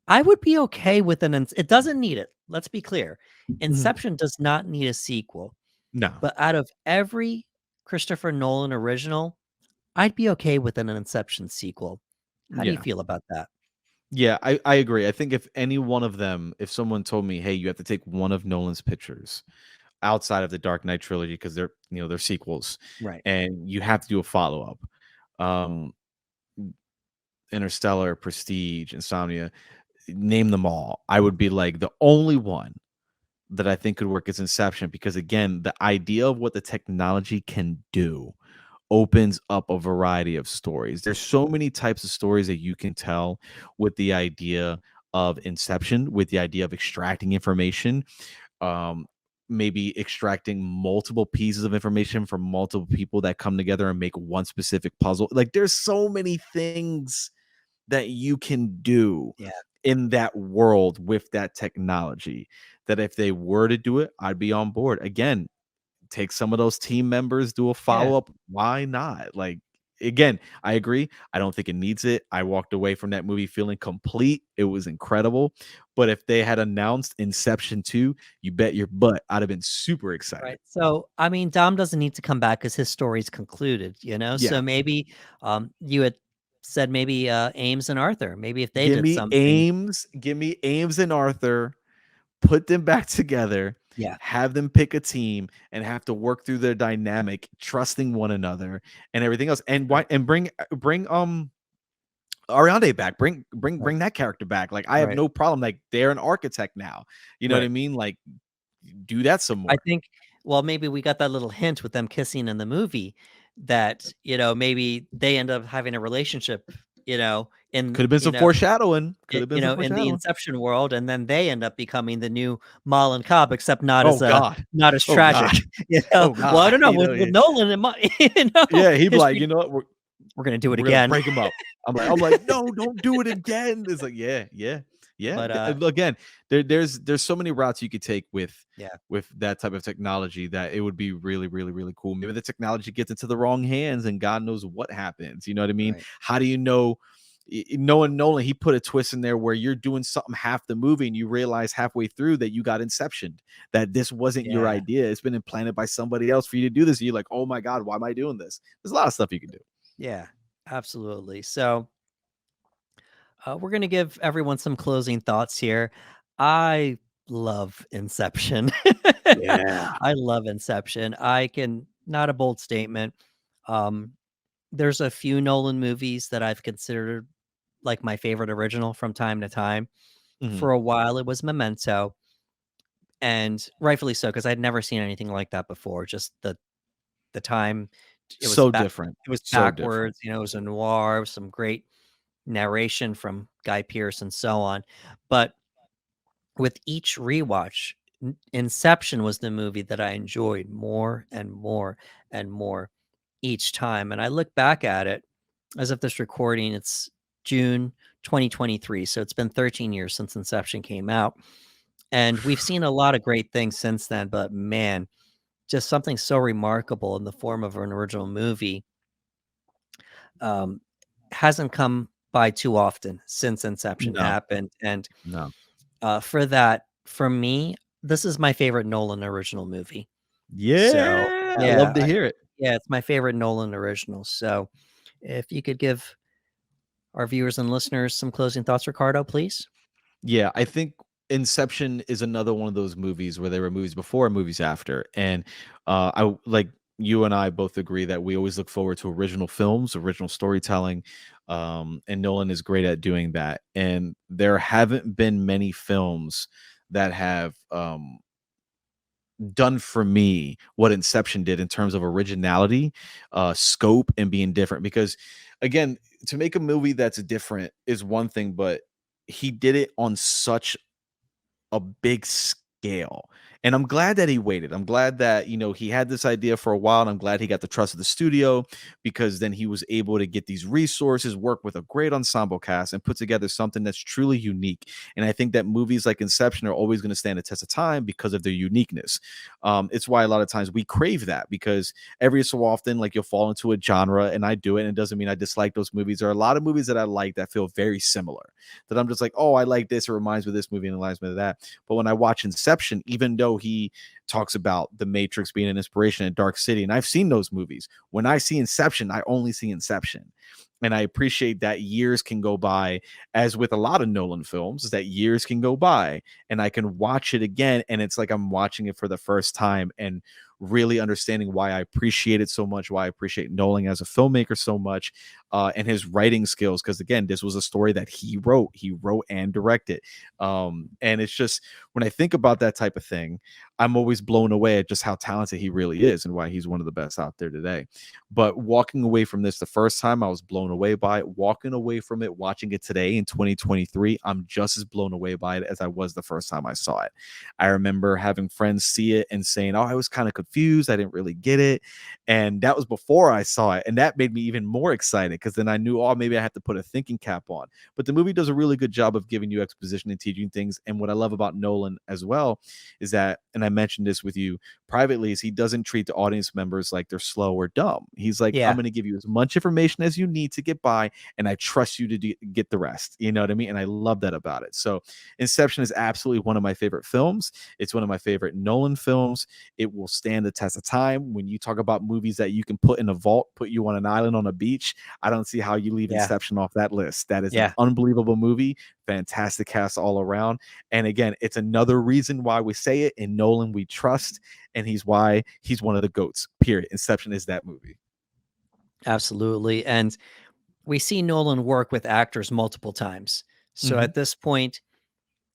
I would be okay with it doesn't need it, let's be clear. Mhm. Inception does not need a sequel, No. but out of every Christopher Nolan original, I'd be okay with an Inception sequel. How do you Yeah. feel about that? Yeah, I agree. I think if any one of them, if someone told me, "Hey, you have to take one of Nolan's pictures outside of the Dark Knight trilogy because they're sequels, Right. and you have to do a follow-up." Um, Interstellar, Prestige, Insomnia, name them all. I would be like, the only one that I think could work is Inception because again, the idea of what the technology can do opens up a variety of stories. There's so many types of stories that you can tell with the idea of Inception, with the idea of extracting information, um, maybe extracting multiple pieces of information from multiple people that come together and make one specific puzzle. Like there's so many things that you can do Yeah. in that world with that technology that if they were to do it, I'd be on board. Again, take some of those team members, do a Yeah. follow-up. Why not? Like, again, I agree. I don't think it needs it. I walked away from that movie feeling complete. It was incredible. But if they had announced Inception 2, you bet your butt I'd have been super excited. Right. So, I mean, Dom doesn't need to come back because his story's concluded, you know? Yeah. So maybe you had said maybe Ames and Arthur, maybe if they did something. Give me Ames and Arthur, put them back together, Yeah. have them pick a team, and have to work through their dynamic, trusting one another and everything else. And why Right. and bring Ariadne back. Right. Bring that character back. Like I have Right. no problem. Like they're an architect now. You know what I Right. mean? Like do that some I more. think, well, maybe we got that little hint with them kissing in the movie that, maybe they end up having a relationship, Could have been some foreshadowing. Could have been some in the foreshadowing. Inception world, and then they end up becoming the new Mal and Cobb, except not Oh as God. not as Oh tragic, God. Oh Well, I God. don't know, You with know, yeah. Nolan and my Yeah, he'd be like, history, you know what? we're gonna do it We're gonna again. break him up. I'm like, no, don't do it again. It's like, yeah, yeah, yeah. But, Again, there's so many routes you could take yeah, with that type of technology that it would be really, really, really cool. Maybe the technology gets into the wrong hands and God knows what happens. You know what I mean? right. How do you know? Knowing Nolan, he put a twist in there where you're doing something half the movie and you realize halfway through that you got Inception, that this wasn't your Yeah, idea. It's been implanted by somebody else for you to do this. And you're like, oh my God, why am I doing this? There's a lot of stuff you can do. yeah, absolutely. So, we're gonna give everyone some closing thoughts here. I love Inception. Yeah. I love Inception. I can not a bold statement. Um, there's a few Nolan movies that I've considered like my favorite original from time to time. Mhm. For a while, it was Memento, and rightfully so because I'd never seen anything like that before. Just the time So different. it was So different. backwards. It was a noir, some great narration from Guy Pearce and so on. But with each rewatch, Inception was the movie that I enjoyed more and more and more each time. And I look back at it as of this recording, it's June 2023. So it's been 13 years since Inception came out. And we've seen a lot of great things since then, but man, just something so remarkable in the form of an original movie um, hasn't come by too often since Inception No, happened. And no. for that, for me, this is my favorite Nolan original movie. So, Yeah, I love yeah, to hear it. yeah, it's my favorite Nolan original. So, if you could give our viewers and listeners some closing thoughts, Ricardo, please. Yeah, I think Inception is another one of those movies where there were movies before and movies after, and I like you and I both agree that we always look forward to original films, original storytelling, and Nolan is great at doing that. And there haven't been many films that have done for me what Inception did in terms of originality, scope, and being different. Because again, to make a movie that's different is one thing, but he did it on such a big scale. And I'm glad that he waited. I'm glad that, he had this idea for a while, and I'm glad he got the trust of the studio because then he was able to get these resources, work with a great ensemble cast, and put together something that's truly unique. And I think that movies like Inception are always going to stand the test of time because of their uniqueness. It's why a lot of times we crave that because every so often, like you'll fall into a genre, and I do it, and it doesn't mean I dislike those movies. There are a lot of movies that I like that feel very similar that I'm just like, oh, I like this. It reminds me of this movie and it reminds me of that. But when I watch Inception, even though show, he talks about The Matrix being an inspiration in Dark City, and I've seen those movies. When I see Inception, I only see Inception. And I appreciate that years can go by, as with a lot of Nolan films, that years can go by and I can watch it again. And it's like I'm watching it for the first time and really understanding why I appreciate it so much, why I appreciate Nolan as a filmmaker so much, and his writing skills. Because again, this was a story that he wrote and directed. And it's just, when I think about that type of thing, I'm always blown away at just how talented he really is and why he's one of the best out there today. But walking away from this the first time, I was blown away by it. Walking away from it, watching it today in 2023, I'm just as blown away by it as I was the first time I saw it. I remember having friends see it and saying, "Oh, I was kind of confused. I didn't really get it." And that was before I saw it. And that made me even more excited because then I knew, oh, maybe I have to put a thinking cap on. But the movie does a really good job of giving you exposition and teaching things. And what I love about Nolan as well is that, and I mentioned this with you privately, is he doesn't treat the audience members like they're slow or dumb. He's like, I'm Yeah, going to give you as much information as you need to get by, and I trust you to get the rest. You know what I mean? And I love that about it. So Inception is absolutely one of my favorite films. It's one of my favorite Nolan films. It will stand the test of time. When you talk about movies that you can put in a vault, put you on an island on a beach, I don't see how you leave yeah, Inception off that list. That is an yeah, unbelievable movie. Fantastic cast all around. And again, it's another reason why we say it. In Nolan, we trust, and he's why he's one of the GOATs, period. Inception is that movie. absolutely. And we see Nolan work with actors multiple times. So Mhm. at this point,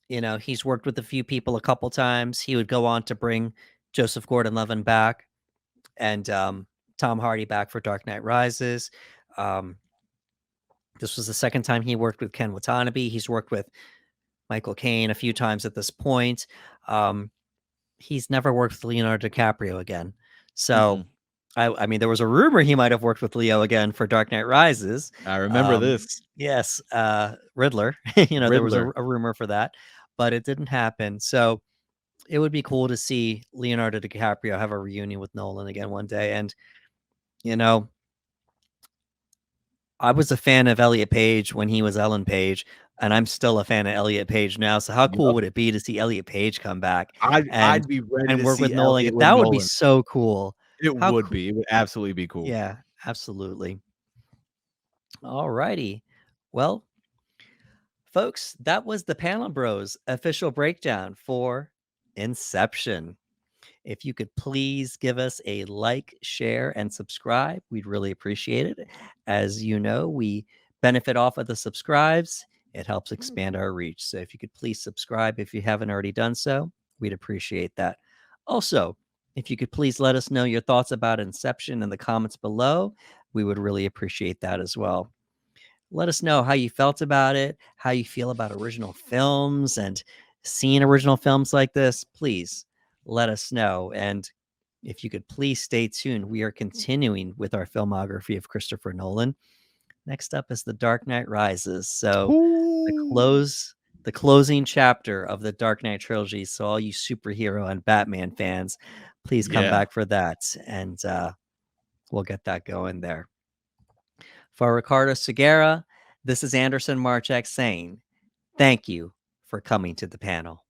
he's worked with a few people a couple times. He would go on to bring Joseph Gordon-Levitt back and Tom Hardy back for Dark Knight Rises. Um, this was the second time he worked with Ken Watanabe. He's worked with Michael Caine a few times at this point. Um, he's never worked with Leonardo DiCaprio again. So, Mm-mm. I mean, there was a rumor he might have worked with Leo again for Dark Knight Rises. I remember this. Yes, Riddler. There was Riddler. a rumor for that, but it didn't happen. So it would be cool to see Leonardo DiCaprio have a reunion with Nolan again one day. And you know, I was a fan of Elliot Page when he was Ellen Page, and I'm still a fan of Elliot Page now. So how cool Yup. would it be to see Elliot Page come back I'd be ready and to work with see Nolan? Elliot with That would be Nolan. so cool. It How would cool? be. It would absolutely be cool. Yeah, absolutely. All righty. Well, folks, that was the Panel Bros official breakdown for Inception. If you could please give us a like, share, and subscribe, we'd really appreciate it. As you know, we benefit off of the subscribes. It helps expand our reach. So if you could please subscribe if you haven't already done so, we'd appreciate that. Also, if you could please let us know your thoughts about Inception in the comments below, we would really appreciate that as well. Let us know how you felt about it, how you feel about original films and seeing original films like this. Please let us know. And if you could please stay tuned, we are continuing with our filmography of Christopher Nolan. Next up is The Dark Knight Rises. So the Ooh. the closing chapter of the Dark Knight trilogy. So all you superhero and Batman fans, please come Yeah. back for that. And we'll get that going there. For Ricardo Segura, this is Anderson Marchek saying, thank you for coming to the panel.